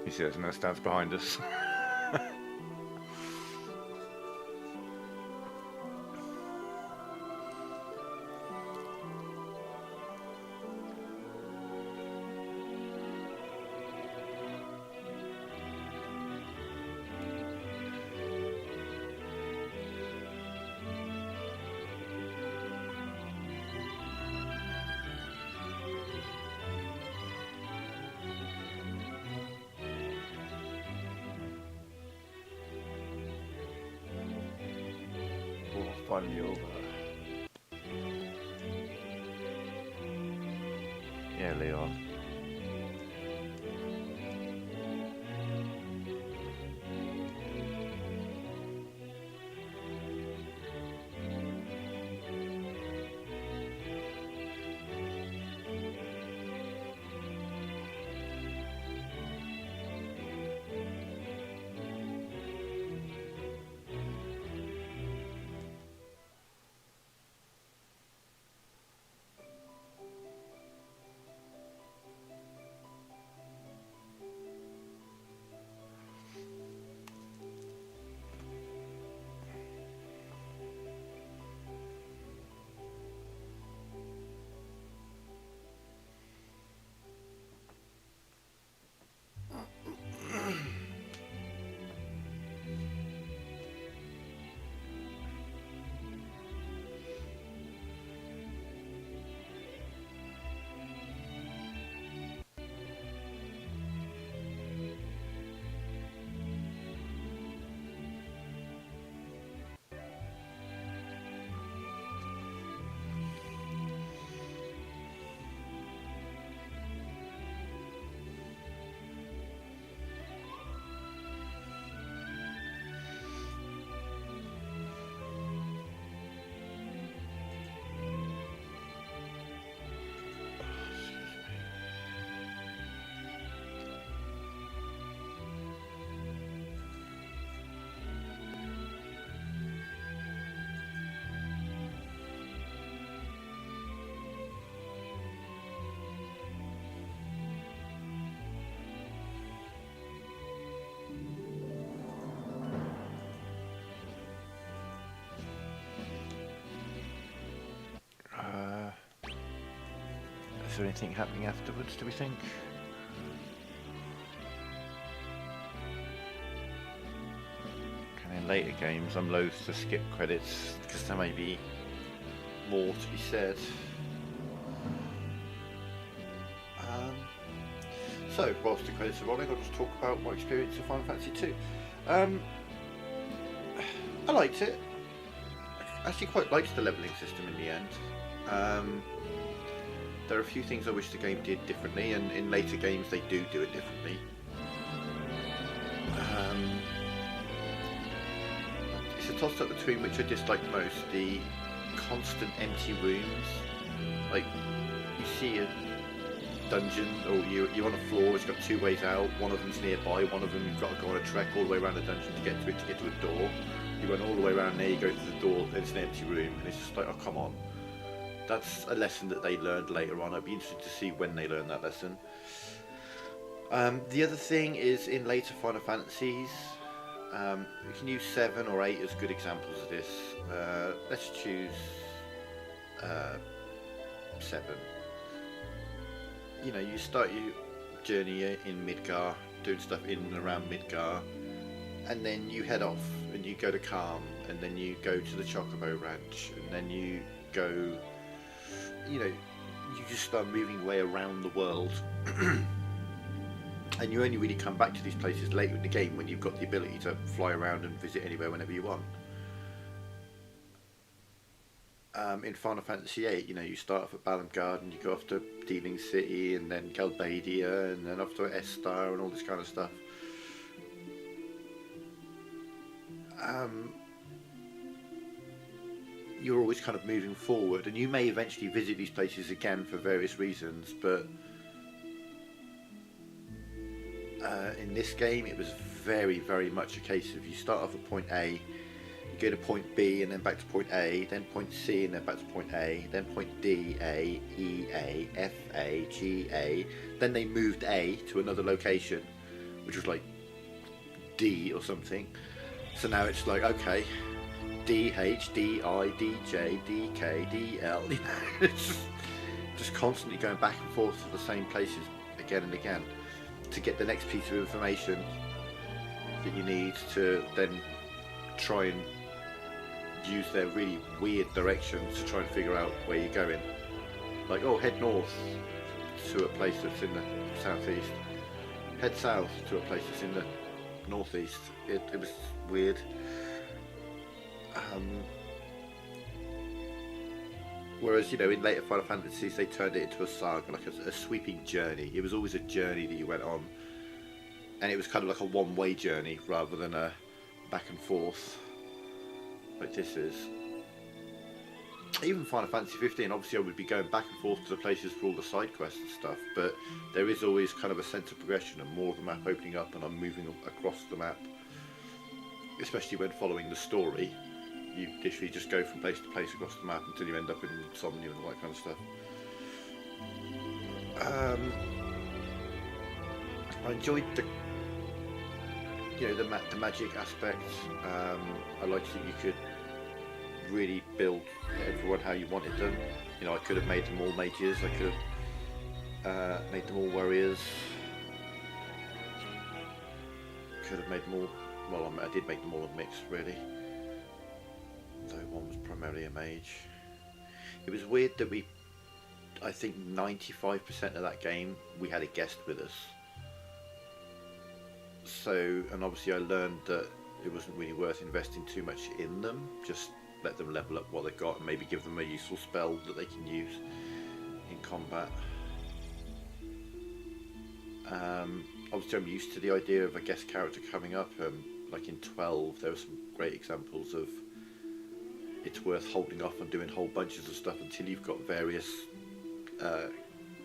You see, there's no stands behind us. Finally over. Yeah, Leon. Is there anything happening afterwards, do we think? And in later games, I'm loath to skip credits because there may be more to be said. So, whilst the credits are rolling, I'll just talk about my experience of Final Fantasy II. I liked it. I actually quite liked the levelling system in the end. There are a few things I wish the game did differently, and in later games they do it differently. It's a toss-up between which I dislike most: the constant empty rooms. Like, you see a dungeon, or you're on a floor, it's got two ways out, one of them's nearby, one of them you've got to go on a trek all the way around the dungeon to get to a door. You run all the way around there, you go to the door, then it's an empty room, and it's just like, oh come on. That's a lesson that they learned later on. I'd be interested to see when they learn that lesson. The other thing is, in later Final Fantasies, you can use 7 or 8 as good examples of this. Let's choose 7. You know, you start your journey in Midgar, doing stuff in and around Midgar, and then you head off and you go to Calm, and then you go to the Chocobo Ranch, and then you go, you know, you just start moving your way around the world. And you only really come back to these places later in the game when you've got the ability to fly around and visit anywhere whenever you want. In Final Fantasy VIII, you know, you start off at Balamgard and you go off to Dealing City, and then Galbadia, and then off to Estar and all this kind of stuff. You're always kind of moving forward, and you may eventually visit these places again for various reasons, but in this game it was very, very much a case of you start off at point A, you go to point B and then back to point A, then point C and then back to point A, then point D, A, E, A, F, A, G, A. Then they moved A to another location, which was like D or something. So now it's like, okay, D, H, D, I, D, J, D, K, D, L. You know, it's just constantly going back and forth to the same places again and again to get the next piece of information that you need to then try and use their really weird directions to try and figure out where you're going. Like, oh, head north to a place that's in the southeast, head south to a place that's in the northeast. It was weird. Whereas, you know, in later Final Fantasies they turned it into a saga, like a sweeping journey. It was always a journey that you went on, and it was kind of like a one-way journey rather than a back and forth like this is. Even Final Fantasy 15, obviously I would be going back and forth to the places for all the side quests and stuff, but there is always kind of a sense of progression and more of the map opening up, and I'm moving across the map, especially when following the story. You literally just go from place to place across the map until you end up in Somnia and all that kind of stuff. I enjoyed the, you know, the magic aspect. I liked that you could really build everyone how you wanted them. You know, I could have made them all mages. I could have made them all warriors. Could have made them all. Well, I did make them all a mix, really. Though one was primarily a mage. It was weird that I think 95% of that game we had a guest with us. So, and obviously I learned that it wasn't really worth investing too much in them. Just let them level up what they've got and maybe give them a useful spell that they can use in combat. Obviously I'm used to the idea of a guest character coming up. Like in 12 there were some great examples of it's worth holding off on doing whole bunches of stuff until you've got various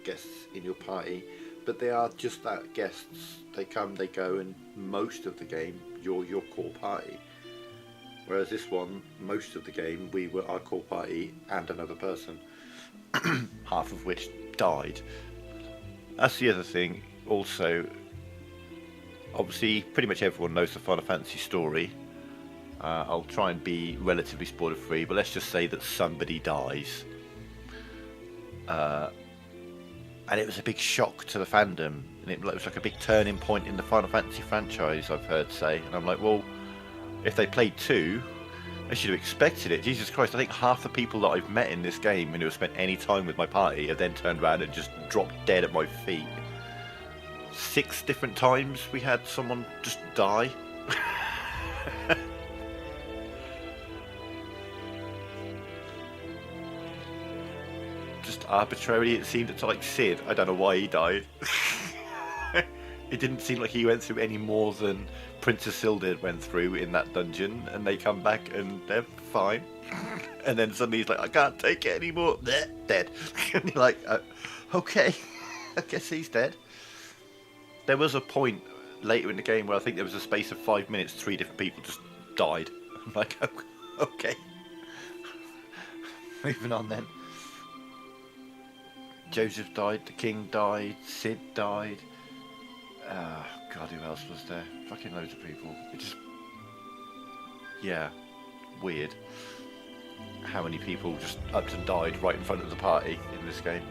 guests in your party, but they are just that, guests. They come, they go, and most of the game you're your core party. Whereas this one, most of the game we were our core party and another person, half of which died. That's the other thing. Also, obviously pretty much everyone knows the Final Fantasy story. I'll try and be relatively spoiler free, but let's just say that somebody dies. and it was a big shock to the fandom, and it was like a big turning point in the Final Fantasy franchise, I've heard say. And I'm like, well, if they played 2, they should have expected it. Jesus Christ, I think half the people that I've met in this game and who have spent any time with my party have then turned around and just dropped dead at my feet. 6 different times we had someone just die. Just arbitrarily, it seemed to like Sid. I don't know why he died. It didn't seem like he went through any more than Princess Hilda went through in that dungeon, and they come back and they're fine. And then suddenly he's like, I can't take it anymore. Bleh, dead. And you're like, okay, I guess he's dead. There was a point later in the game where I think there was a space of 5 minutes, 3 different people just died. I'm like, okay. Moving on then. Joseph died, the king died, Sid died. God, who else was there? Fucking loads of people. It just... Yeah. Weird. How many people just upped and died right in front of the party in this game.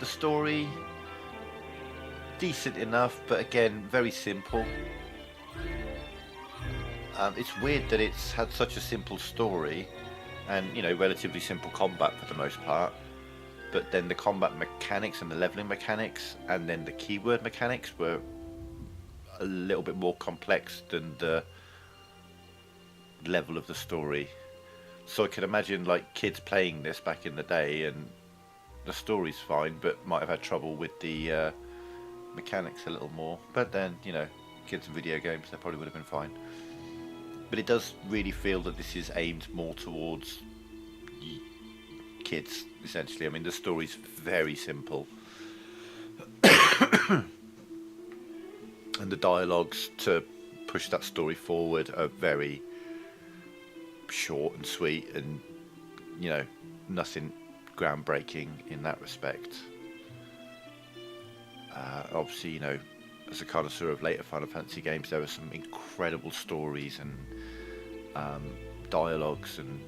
The story... decent enough, but again, very simple. It's weird that it's had such a simple story and, you know, relatively simple combat for the most part, but then the combat mechanics and the leveling mechanics and then the keyword mechanics were a little bit more complex than the level of the story. So I can imagine like kids playing this back in the day and the story's fine, but might have had trouble with the mechanics a little more. But then, you know, kids and video games, they probably would have been fine. But it does really feel that this is aimed more towards kids, essentially. I mean, the story's very simple. And the dialogues to push that story forward are very short and sweet and, you know, nothing groundbreaking in that respect. Obviously, you know, as a connoisseur of later Final Fantasy games, there are some incredible stories and dialogues and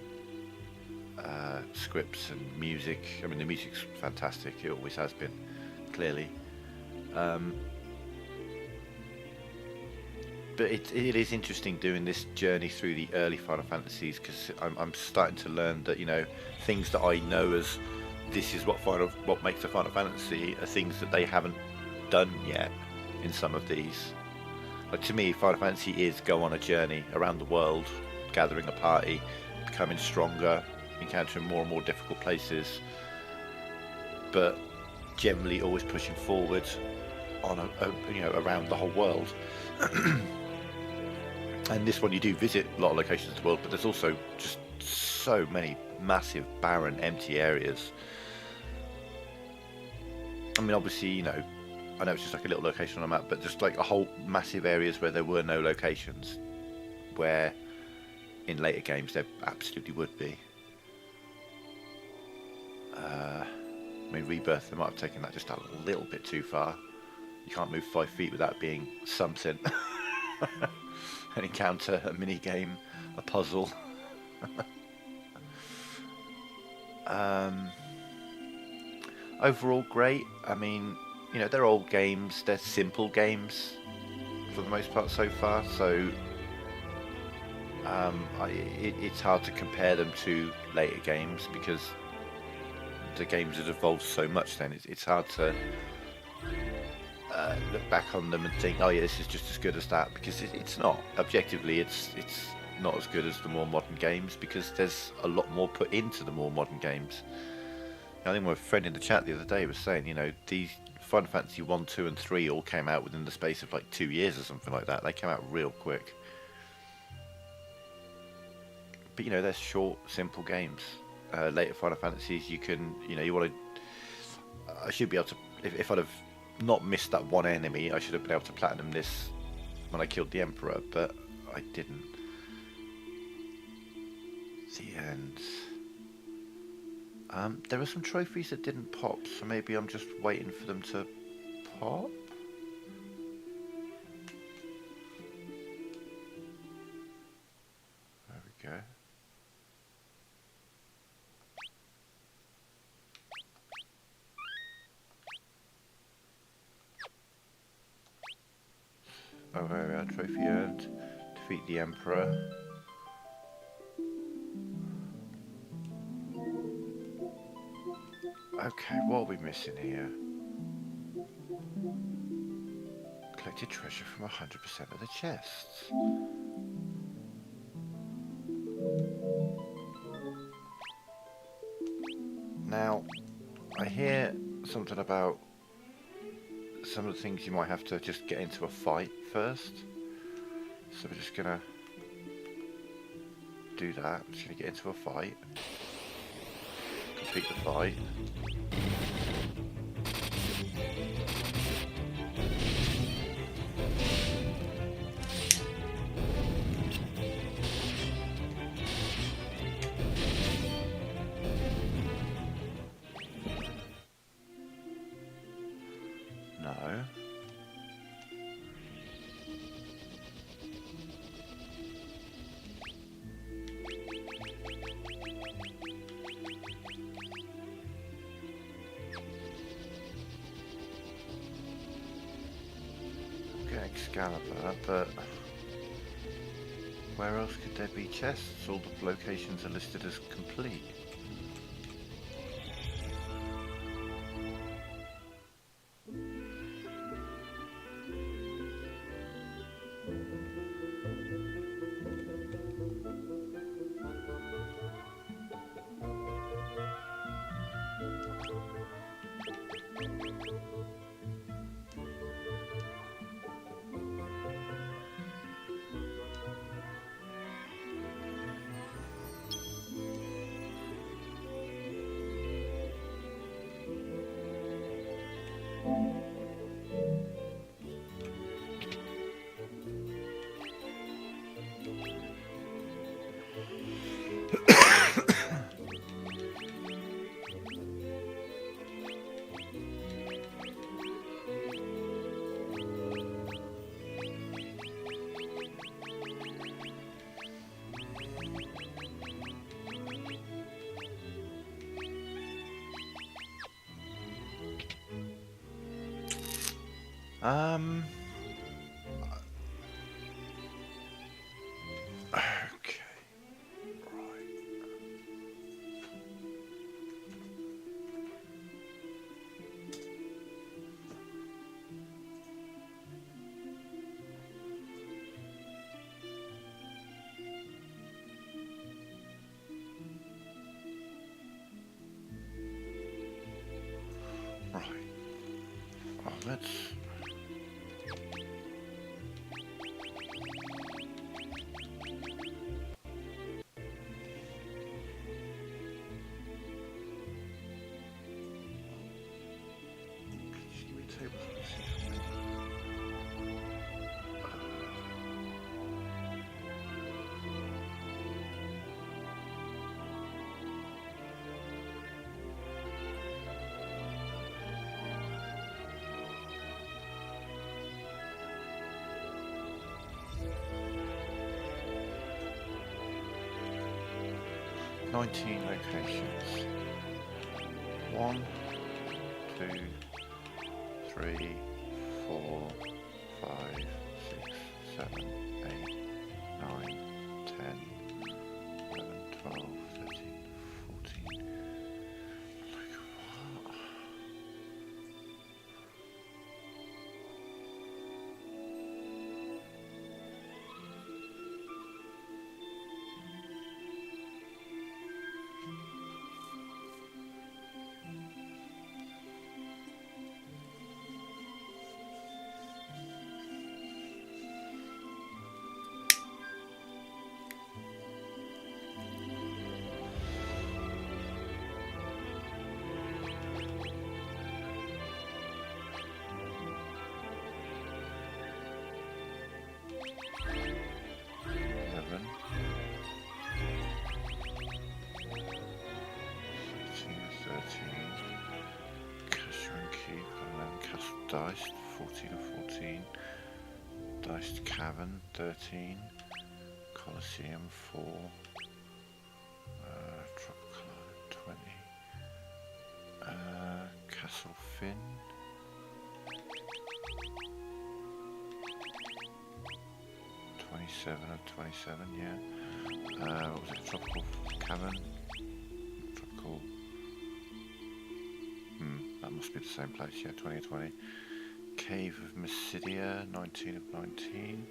scripts and music. I mean, the music's fantastic. It always has been, clearly. But it is interesting doing this journey through the early Final Fantasies, because I'm starting to learn that, you know, things that I know as this is what makes a Final Fantasy are things that they haven't done yet in some of these. Like, to me, Final Fantasy is go on a journey around the world, gathering a party, becoming stronger, encountering more and more difficult places, but generally always pushing forward on you know, around the whole world. And this one, you do visit a lot of locations of the world, but there's also just so many massive, barren, empty areas. I mean, obviously, you know, I know it's just like a little location on a map, but just like a whole massive areas where there were no locations, where in later games there absolutely would be. I mean, Rebirth, they might have taken that just a little bit too far. You can't move 5 feet without being something. An encounter, a mini game, a puzzle. Overall, great. I mean, you know, they're old games, they're simple games for the most part so far, so it's hard to compare them to later games because the games have evolved so much. Then it's hard to look back on them and think, oh yeah, this is just as good as that, because it's not. Objectively, it's not as good as the more modern games, because there's a lot more put into the more modern games. I think my friend in the chat the other day was saying, you know, these Final Fantasy 1, 2 and 3 all came out within the space of like 2 years or something like that. They came out real quick. But, you know, they're short, simple games. Later Final Fantasies, you can, you know, you want to... I should be able to... If I'd have not missed that one enemy, I should have been able to platinum this when I killed the Emperor, but I didn't. The end. There are some trophies that didn't pop, so maybe I'm just waiting for them to pop. There we go. Oh, area. Trophy earned. Defeat the Emperor. Okay, what are we missing here? Collected treasure from 100% of the chests. Now, I hear something about some of the things you might have to just get into a fight first. So we're just gonna do that. I'm just gonna get into a fight. Complete the fight. No. Get Excalibur, but where else could there be chests? All the locations are listed as complete. Okay. Right. Oh, let's... Just give me tables. Let's see something. 19 locations. 1, 2, 3, 4, 5, 6, 7, 8, 9, 10, 11, 12, 13, 14. Like what? Diced 14 or 14, Diced Cavern 13, Colosseum 4, Tropical Island 20, Castle Finn, 27 of 27, yeah. What was it? Tropical Cavern? Tropical... that must be the same place, yeah, 20 of 20. Cave of Mysidia, 19 of 19.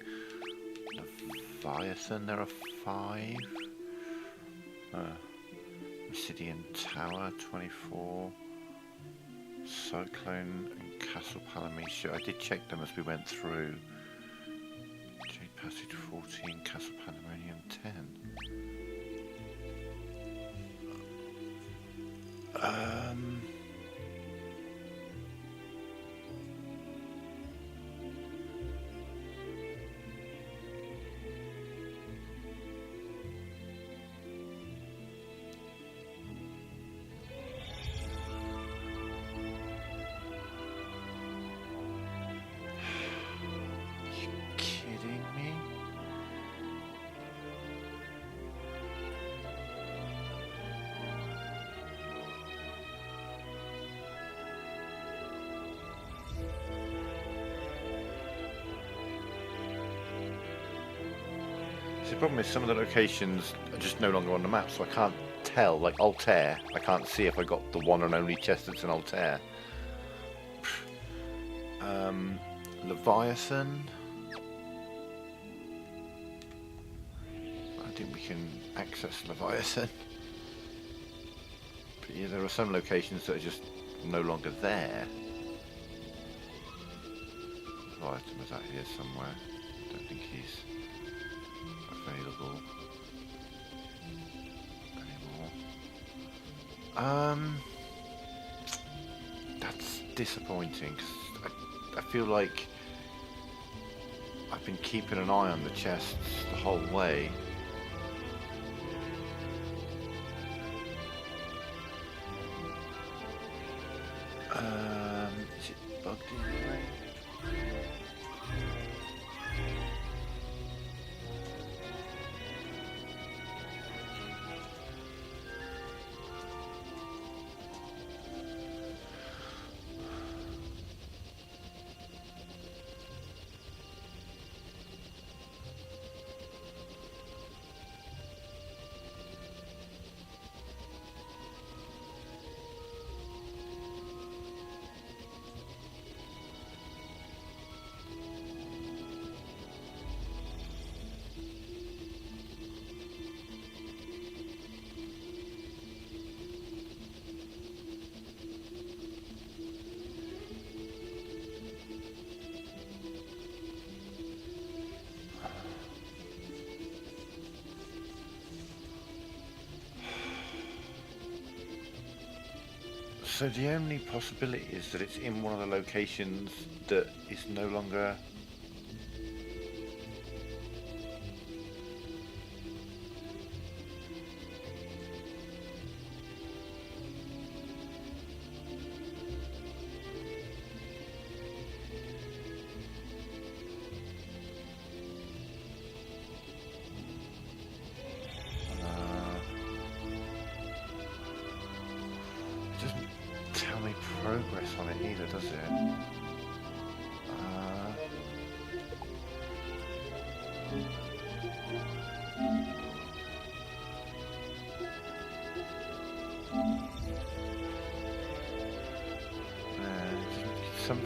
Leviathan, there are 5. Mysidian Tower, 24. Cyclone and Castle Palamecia. I did check them as we went through. Jade Passage 14, Castle Pandemonium 10. The problem is some of the locations are just no longer on the map, so I can't tell. Like Altair, I can't see if I got the one and only chest that's in Altair. Leviathan. I think we can access Leviathan. But yeah, there are some locations that are just no longer there. Leviathan was out here somewhere. I don't think he's available anymore. That's disappointing, 'cause I feel like I've been keeping an eye on the chests the whole way. Is it bugged in there? So the only possibility is that it's in one of the locations that is no longer... doesn't tell me progress on it either, does it?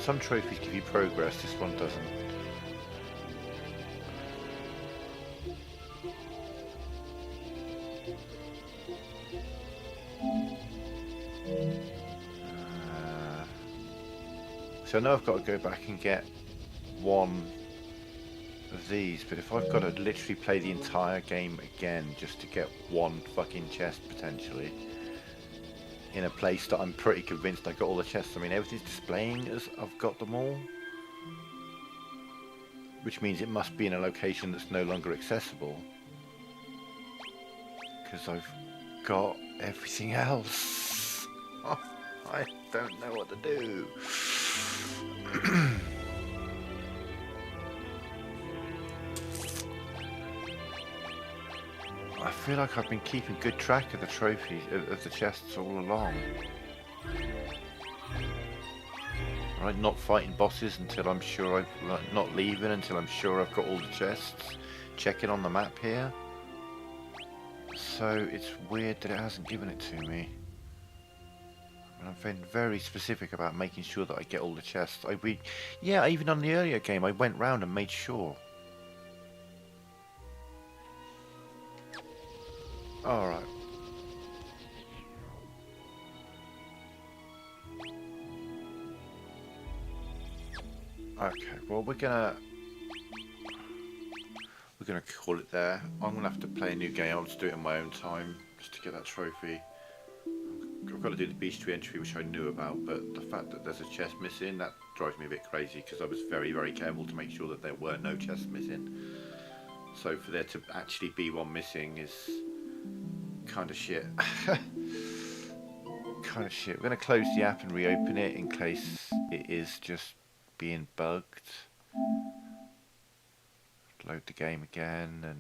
Some trophies give you progress, this one doesn't. So I know I've got to go back and get one of these, but if I've got to literally play the entire game again just to get one fucking chest potentially in a place that I'm pretty convinced I got all the chests. I mean, everything's displaying as I've got them all, which means it must be in a location that's no longer accessible because I've got everything else. Oh, I don't know what to do. I feel like I've been keeping good track of the trophies, of the chests all along. Right, not fighting bosses until I'm sure not leaving until I'm sure I've got all the chests. checking on the map here. So it's weird that it hasn't given it to me. And I've been very specific about making sure that I get all the chests. Yeah, even on the earlier game, I went round and made sure. Alright. Okay, well we're gonna call it there. I'm gonna have to play a new game. I'll just do it in my own time just to get that trophy. I've got to do the beach tree entry, which I knew about, but the fact that there's a chest missing, that drives me a bit crazy because I was very, very careful to make sure that there were no chests missing. So for there to actually be one missing is kind of shit. Kind of shit. We're going to close the app and reopen it in case it is just being bugged. Load the game again and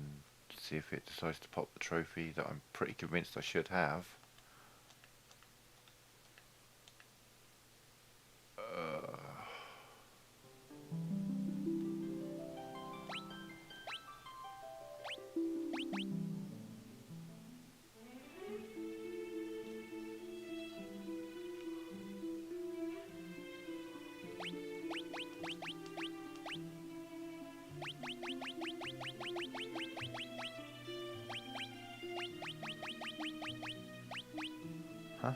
see if it decides to pop the trophy that I'm pretty convinced I should have. Huh?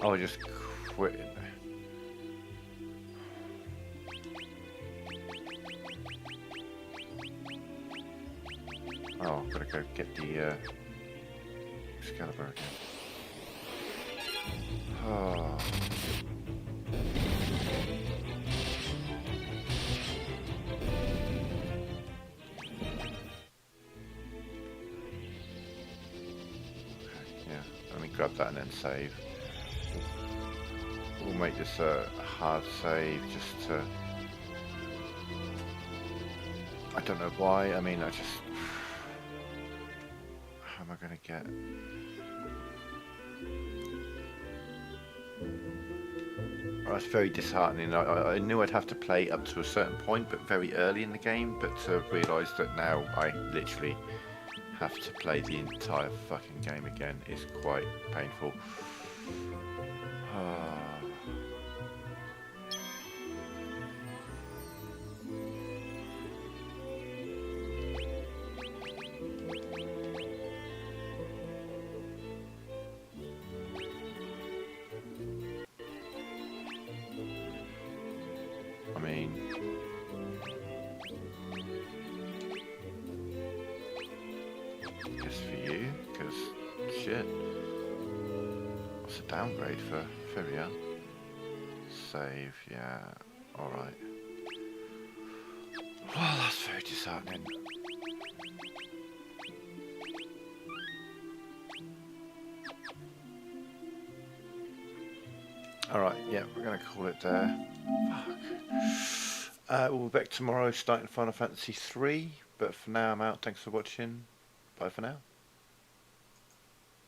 Oh, I just quit. Oh, I've got to go get the Excalibur again. Oh. Yeah, let me grab that and then save. We'll make this a hard save just to... I don't know why, I mean I just... How am I going to get... That's very disheartening. I knew I'd have to play up to a certain point, but very early in the game, but to realise that now I literally have to play the entire fucking game again is quite painful. I mean, just for you, because shit, what's a downgrade for Firia? Save, yeah, alright. Well, that's very disheartening. Alright, yeah, we're going to call it there. Fuck. We'll be back tomorrow starting Final Fantasy III, but for now I'm out. Thanks for watching. Bye for now.